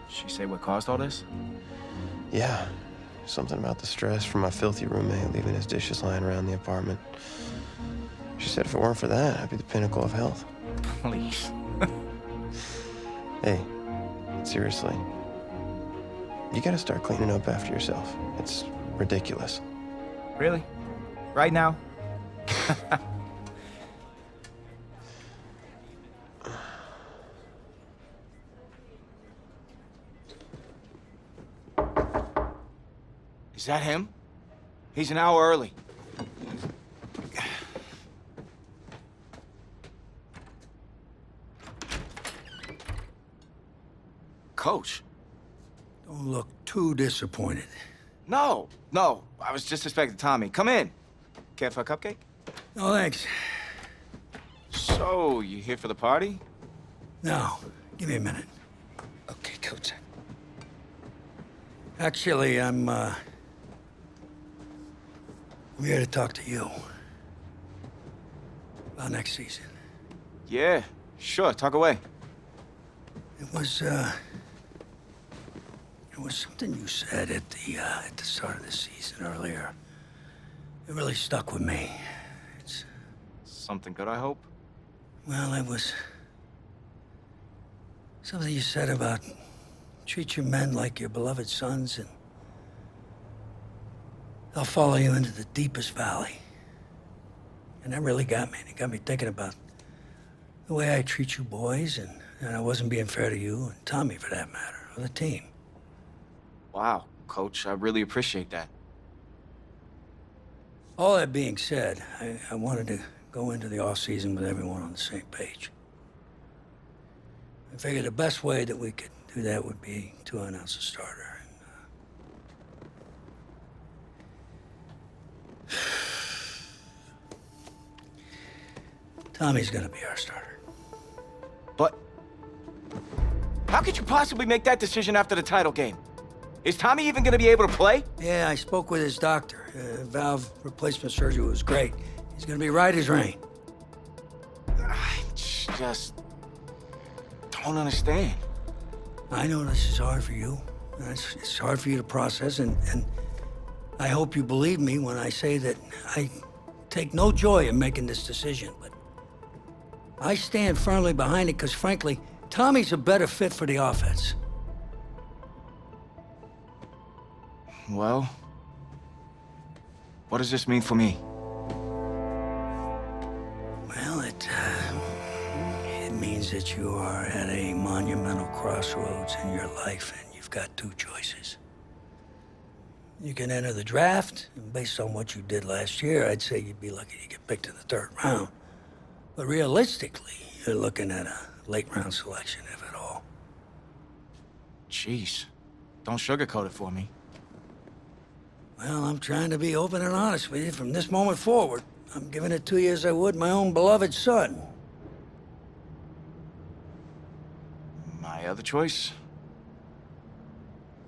She say what caused all this? Yeah. Something about the stress from my filthy roommate leaving his dishes lying around the apartment. She said if it weren't for that, I'd be the pinnacle of health. Please. Hey, seriously. You gotta start cleaning up after yourself. It's ridiculous. Really? Right now? Is that him? He's an hour early. Coach. Don't look too disappointed. No. I was just expecting Tommy. Come in. Care for a cupcake? No, thanks. So, you here for the party? No, give me a minute. Okay, Coach. Actually, I'm here to talk to you about next season. Yeah, sure. Talk away. It was something you said at the start of the season earlier. It really stuck with me. It's, Something good, I hope? well, it was something you said about treat your men like your beloved sons and they'll follow you into the deepest valley. And that really got me. It got me thinking about the way I treat you boys and I wasn't being fair to you and Tommy for that matter, or the team. Wow, Coach, I really appreciate that. All that being said, I wanted to go into the off-season with everyone on the same page. I figured the best way that we could do that would be to announce a starter. Tommy's gonna be our starter. But how could you possibly make that decision after the title game? Is Tommy even gonna be able to play? Yeah, I spoke with his doctor. Valve replacement surgery was great. He's gonna be right as rain. I just don't understand. I know this is hard for you. It's hard for you to process, and I hope you believe me when I say that I take no joy in making this decision, but I stand firmly behind it because, frankly, Tommy's a better fit for the offense. Well, what does this mean for me? Well, it means that you are at a monumental crossroads in your life, and you've got two choices. You can enter the draft, and based on what you did last year, I'd say you'd be lucky to get picked in the third round. But realistically, you're looking at a late-round selection, if at all. Jeez, don't sugarcoat it for me. Well, I'm trying to be open and honest with you. From this moment forward, I'm giving it to you as I would my own beloved son. My other choice?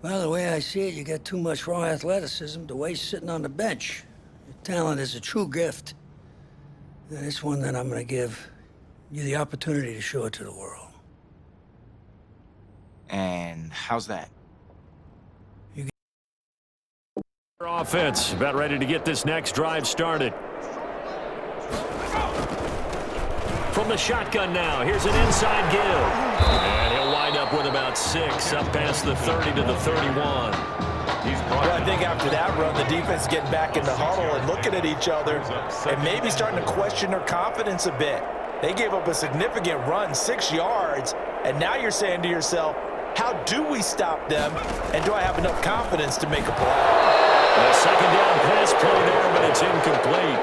Well, the way I see it, you got too much raw athleticism to waste sitting on the bench. Your talent is a true gift. And it's one that I'm going to give you the opportunity to show it to the world. And how's that? Offense about ready to get this next drive started. From the shotgun now, here's an inside give. And he'll wind up with about 6, up past the 30 to the 31. Well, I think after that run, the defense is getting back in the huddle and looking at each other and maybe starting to question their confidence a bit. They gave up a significant run, 6 yards, and now you're saying to yourself, how do we stop them, and do I have enough confidence to make a play? A second down pass play there, but it's incomplete.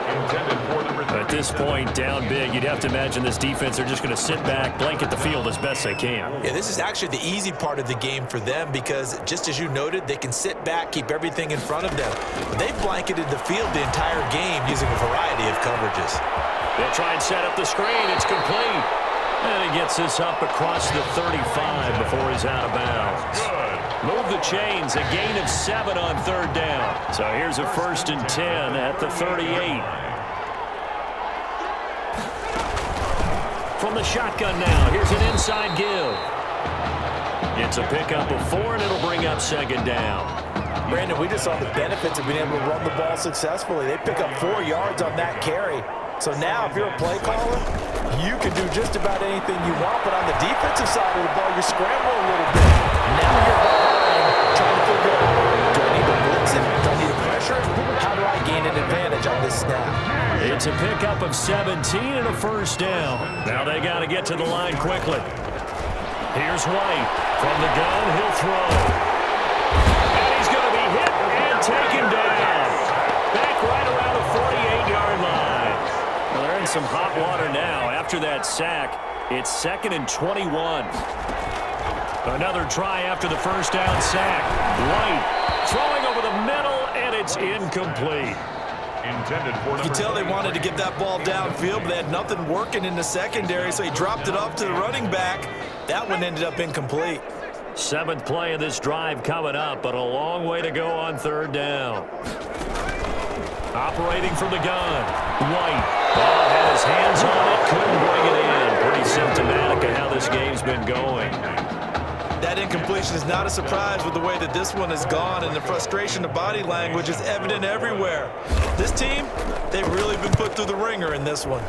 At this point, down big, you'd have to imagine this defense, they're just going to sit back, blanket the field as best they can. Yeah, this is actually the easy part of the game for them because, just as you noted, they can sit back, keep everything in front of them. They've blanketed the field the entire game using a variety of coverages. They'll try and set up the screen. It's complete. And he gets this up across the 35 before he's out of bounds. Move the chains, a gain of 7 on 3rd down. So here's a 1st and 10 at the 38. From the shotgun now, here's an inside give. It's a pickup of 4, and it'll bring up 2nd down. Brandon, we just saw the benefits of being able to run the ball successfully. They pick up 4 yards on that carry. So now, if you're a play caller, you can do just about anything you want, but on the defensive side of the ball, you're scrambling a little bit. Now you're behind, trying to figure out, do I need to blitz it? Do I need to pressure it? How do I gain an advantage on this snap? It's a pickup of 17 and a 1st down. Now they got to get to the line quickly. Here's White. From the gun, he'll throw. And he's going to be hit and taken down. Back right around the 48-yard line. Well, they're in some hot water now. After that sack, it's 2nd and 21. Another try after the 1st down sack. White throwing over the middle, and it's incomplete. You can tell they wanted to get that ball downfield, but they had nothing working in the secondary, so he dropped it off to the running back. That one ended up incomplete. 7th play of this drive coming up, but a long way to go on 3rd down. Operating from the gun, White. Ball had his hands on it, couldn't bring it in. Pretty symptomatic of how this game's been going. That incompletion is not a surprise with the way that this one has gone, and the frustration of body language is evident everywhere. This team, they've really been put through the ringer in this one.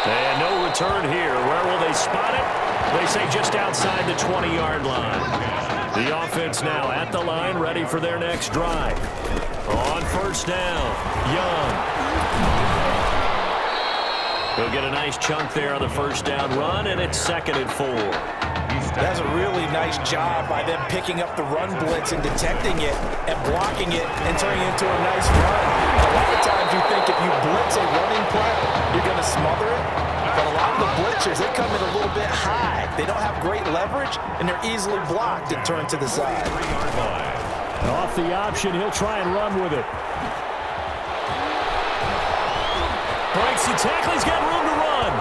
And no return here. Where will they spot it? They say just outside the 20-yard line. The offense now at the line, ready for their next drive. On 1st down, Young. He'll get a nice chunk there on the 1st down run, and it's 2nd and 4. That's a really nice job by them picking up the run blitz and detecting it and blocking it and turning it into a nice run. A lot of times you think if you blitz a running play, you're going to smother it. But a lot of the blitzers, they come in a little bit high. They don't have great leverage, and they're easily blocked and turned to the side. Off the option, he'll try and run with it. Breaks the tackle, he's got room to run.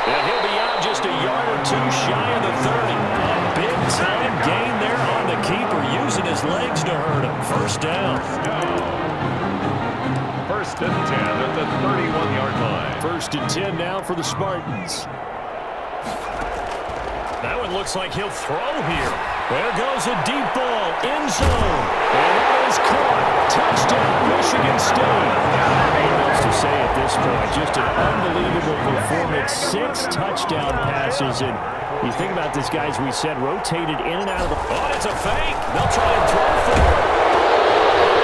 And he'll be out just a yard or 2 shy of the 30. A big-time gain there on the keeper, using his legs to hurt him. 1st down. 1st and 10 at the 31-yard line. 1st and 10 now for the Spartans. That one looks like he'll throw here. There goes a deep ball, end zone. And that is caught. Touchdown, Michigan State. Else to say at this point, just an unbelievable performance. 6 touchdown passes. And you think about this, guys, we said rotated in and out of the... Oh, it's a fake. They'll try and throw for it.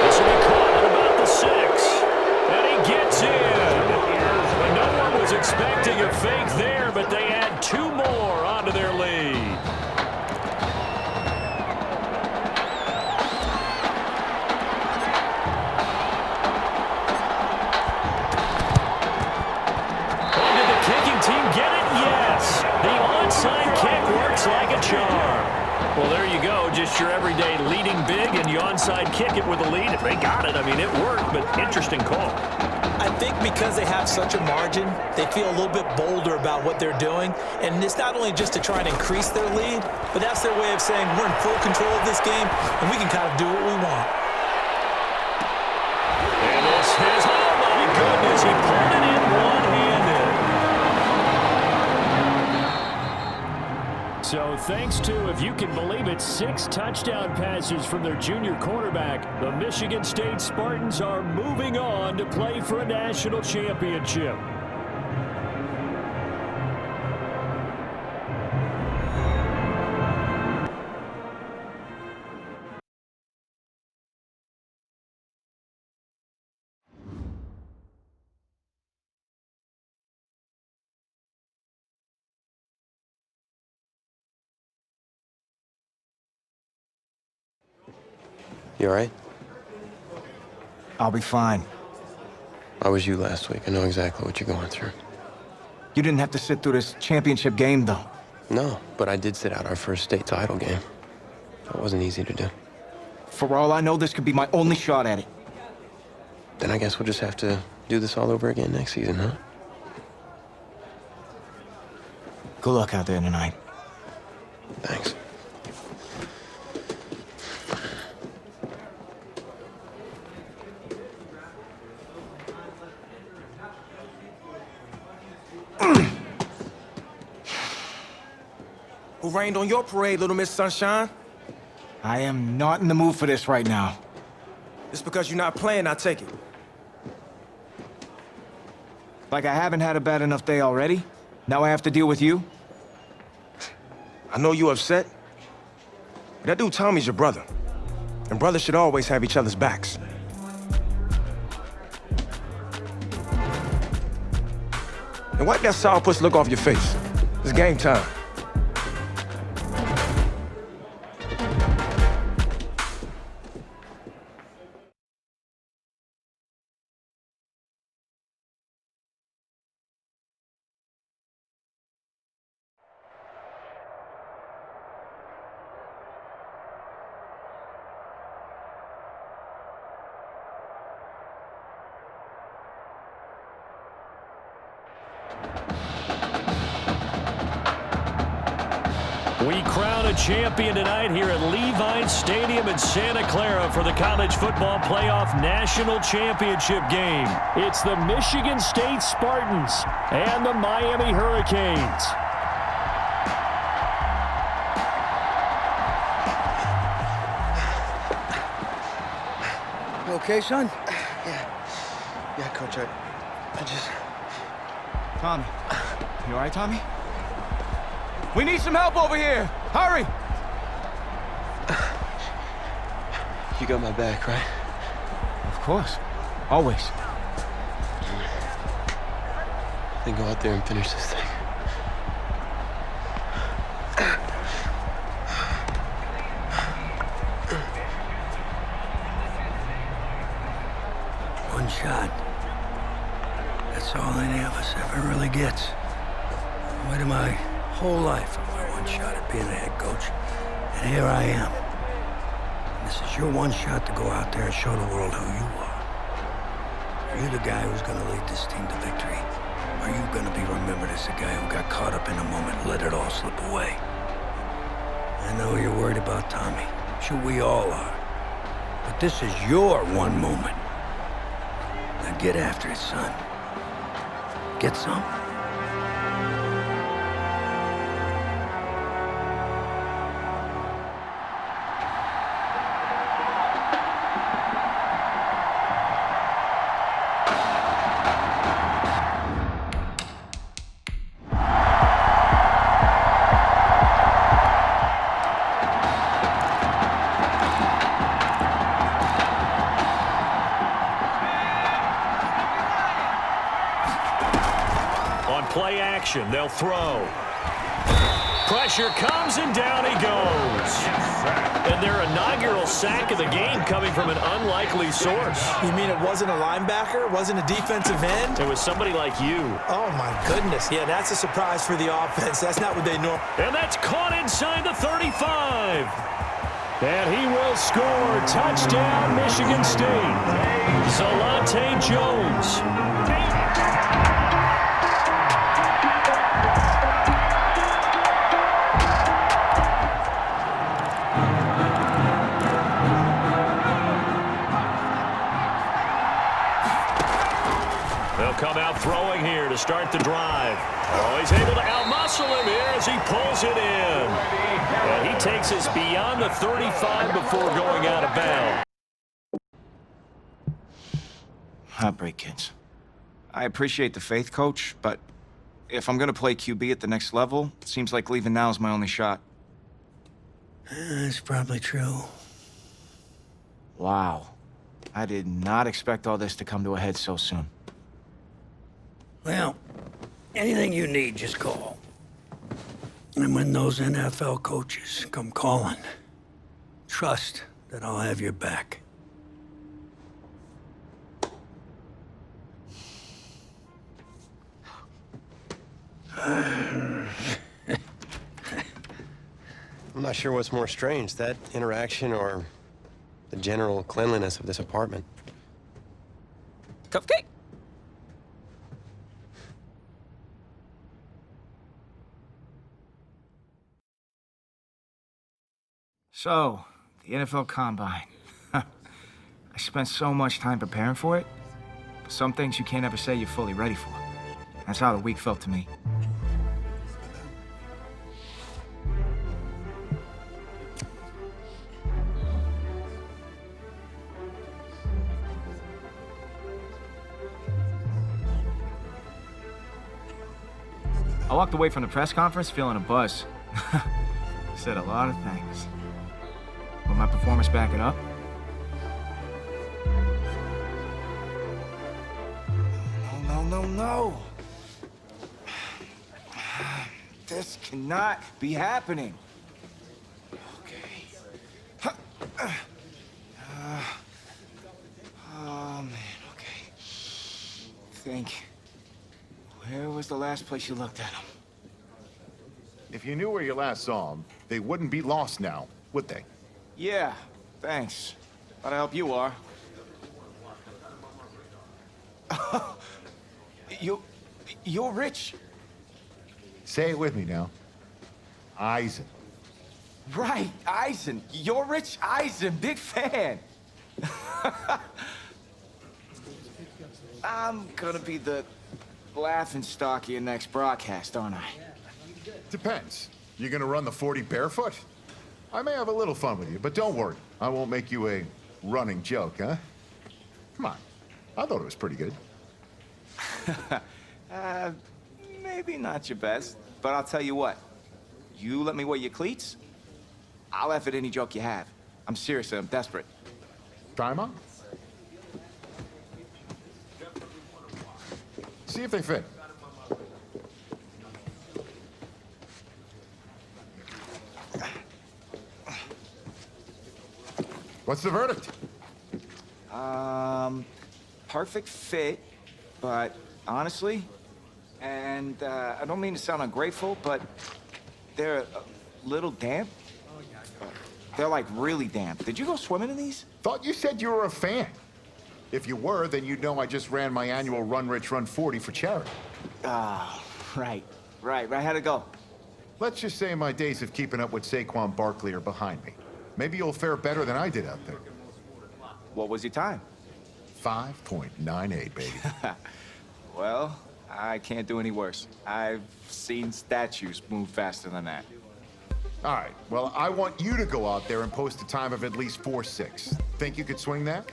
This will be caught at about the 6. And he gets in. But no one was expecting a fake there, but they add 2 more onto their lead. Like a charm. Well, there you go. Just your everyday leading big, and you onside kick it with a lead. If they got it, I mean, it worked, but interesting call. I think because they have such a margin, they feel a little bit bolder about what they're doing. And it's not only just to try and increase their lead, but that's their way of saying we're in full control of this game, and we can kind of do what we want. And this is, oh my goodness, he pulled it in one-handed. So thanks to, if you can believe it, 6 touchdown passes from their junior quarterback, the Michigan State Spartans are moving on to play for a national championship. You all right? I'll be fine. I was you last week. I know exactly what you're going through. You didn't have to sit through this championship game, though. No, but I did sit out our first state title game. That wasn't easy to do. For all I know, this could be my only shot at it. Then I guess we'll just have to do this all over again next season, huh? Good luck out there tonight. Thanks. Who rained on your parade, Little Miss Sunshine? I am not in the mood for this right now. It's because you're not playing, I take it. Like I haven't had a bad enough day already? Now I have to deal with you? I know you upset. But that dude Tommy's your brother. And brothers should always have each other's backs. And wipe that sourpuss look off your face. It's game time. We crown a champion tonight here at Levi's Stadium in Santa Clara for the College Football Playoff National Championship game. It's the Michigan State Spartans and the Miami Hurricanes. You okay, son? Yeah, Coach, I just... Tommy. You all right, Tommy? We need some help over here! Hurry! You got my back, right? Of course. Always. Then go out there and finish this thing. One shot. That's all any of us ever really gets. I waited my whole life for my one shot at being a head coach. And here I am. And this is your one shot to go out there and show the world who you are. Are you the guy who's going to lead this team to victory? Or are you going to be remembered as the guy who got caught up in the moment and let it all slip away? I know you're worried about Tommy. Sure, we all are. But this is your one moment. Now get after it, son. Get some. Play action, they'll throw. Pressure comes and down he goes. And their inaugural sack of the game coming from an unlikely source. You mean it wasn't a linebacker? Wasn't a defensive end? It was somebody like you. Oh, my goodness. Yeah, that's a surprise for the offense. That's not what they know. And that's caught inside the 35. And he will score. Touchdown, Michigan State. Zalante Jones. start the drive. Oh, he's able to outmuscle him here as he pulls it in. And he takes us beyond the 35 before going out of bounds. Heartbreak Kids. I appreciate the faith, Coach, but if I'm gonna play QB at the next level, it seems like leaving now is my only shot. That's probably true. Wow. I did not expect all this to come to a head so soon. Well, anything you need, just call. And when those NFL coaches come calling, trust that I'll have your back. I'm not sure what's more strange, that interaction or the general cleanliness of this apartment. Cupcake? So, the NFL Combine. I spent so much time preparing for it, but some things you can't ever say you're fully ready for. That's how the week felt to me. I walked away from the press conference feeling a buzz. Said a lot of things. Will my performance back it up? No. This cannot be happening. Okay. Oh, man, okay. Think. Where was the last place you looked at him? If you knew where you last saw him, they wouldn't be lost now, would they? Yeah, thanks. Glad I help you are. You're rich. Say it with me now. Eisen. Right, Eisen. You're Rich Eisen. Big fan. I'm gonna be the laughingstock of your next broadcast, aren't I? Depends. You gonna run the 40 barefoot? I may have a little fun with you, but don't worry. I won't make you a running joke, huh? Come on. I thought it was pretty good. Maybe not your best, but I'll tell you what. You let me wear your cleats, I'll laugh at any joke you have. I'm serious, I'm desperate. Try 'em on. See if they fit. What's the verdict? Perfect fit, but honestly, and I don't mean to sound ungrateful, but they're a little damp. They're like really damp. Did you go swimming in these? Thought you said you were a fan. If you were, then you'd know I just ran my annual Run Rich Run 40 for charity. Ah, right. How'd it go? Let's just say my days of keeping up with Saquon Barkley are behind me. Maybe you'll fare better than I did out there. What was your time? 5.98, baby. Well, I can't do any worse. I've seen statues move faster than that. All right, well, I want you to go out there and post a time of at least 4.6. Think you could swing that?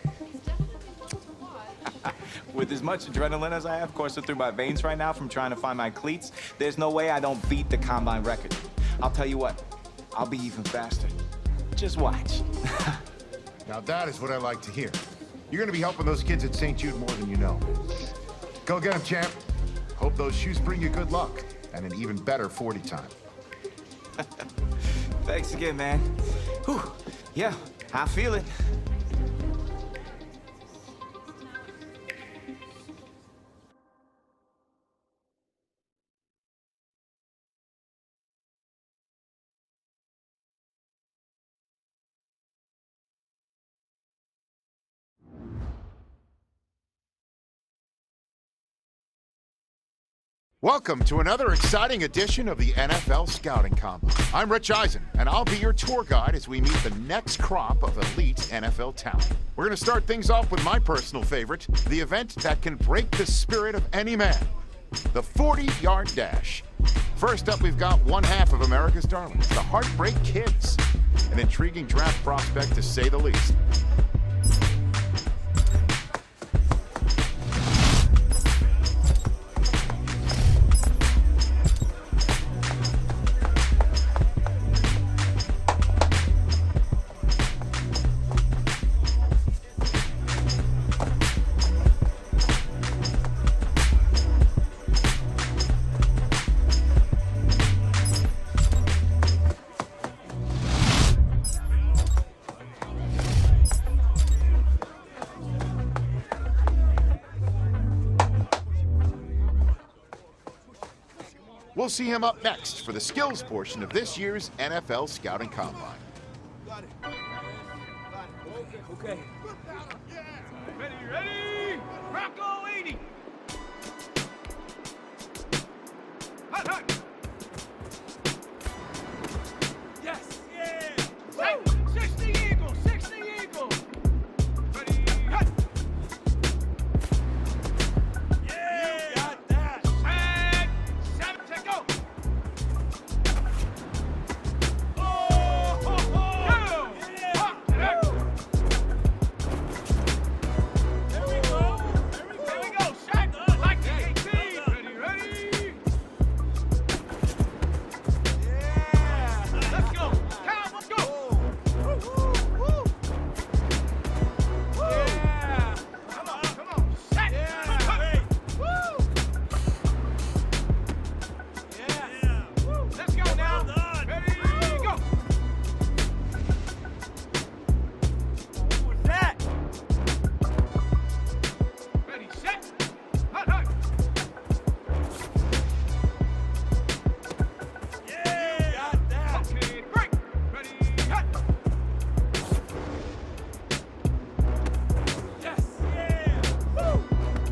With as much adrenaline as I have coursing through my veins right now from trying to find my cleats, there's no way I don't beat the Combine record. I'll tell you what, I'll be even faster. Just watch. Now that is what I like to hear. You're gonna be helping those kids at St. Jude more than you know. Go get them, champ. Hope those shoes bring you good luck and an even better 40 time. Thanks again, man. Whew. Yeah, I feel it. Welcome to another exciting edition of the NFL Scouting Combine. I'm Rich Eisen, and I'll be your tour guide as we meet the next crop of elite NFL talent. We're going to start things off with my personal favorite, the event that can break the spirit of any man, the 40-yard dash. First up, we've got one half of America's darlings, the Heartbreak Kids. An intriguing draft prospect, to say the least. We'll see him up next for the skills portion of this year's NFL Scouting Combine. Okay. Ready? Rocco 80. Hut, hut. Yes. Yeah. 60 Eagles. 60 Eagles. Ready? Hut. Yeah. You got that. And 7 to go.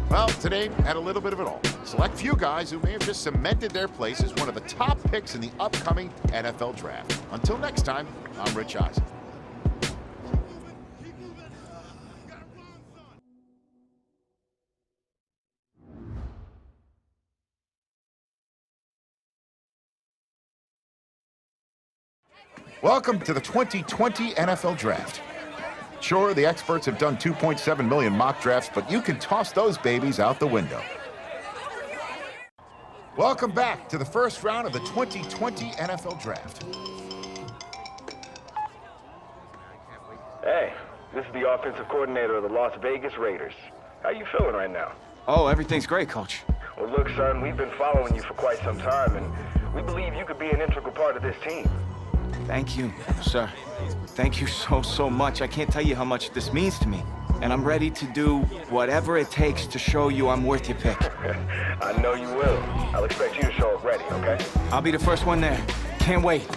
Well, today had a little bit of it all. Select few guys who may have just cemented their place as one of the top picks in the upcoming NFL Draft. Until next time, I'm Rich Eisen. Welcome to the 2020 NFL Draft. Sure, the experts have done 2.7 million mock drafts, but you can toss those babies out the window. Welcome back to the first round of the 2020 NFL Draft. Hey, this is the offensive coordinator of the Las Vegas Raiders. How you feeling right now? Oh, everything's great, Coach. Well, look, son, we've been following you for quite some time, and we believe you could be an integral part of this team. Thank you, sir. Thank you so much. I can't tell you how much this means to me. And I'm ready to do whatever it takes to show you I'm worth your pick. I know you will. I'll expect you to show up ready, okay? I'll be the first one there. Can't wait.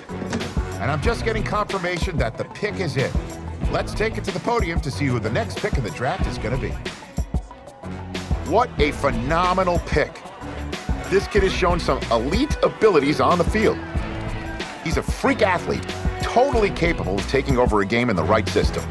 And I'm just getting confirmation that the pick is in. Let's take it to the podium to see who the next pick in the draft is going to be. What a phenomenal pick. This kid has shown some elite abilities on the field. He's a freak athlete, totally capable of taking over a game in the right system.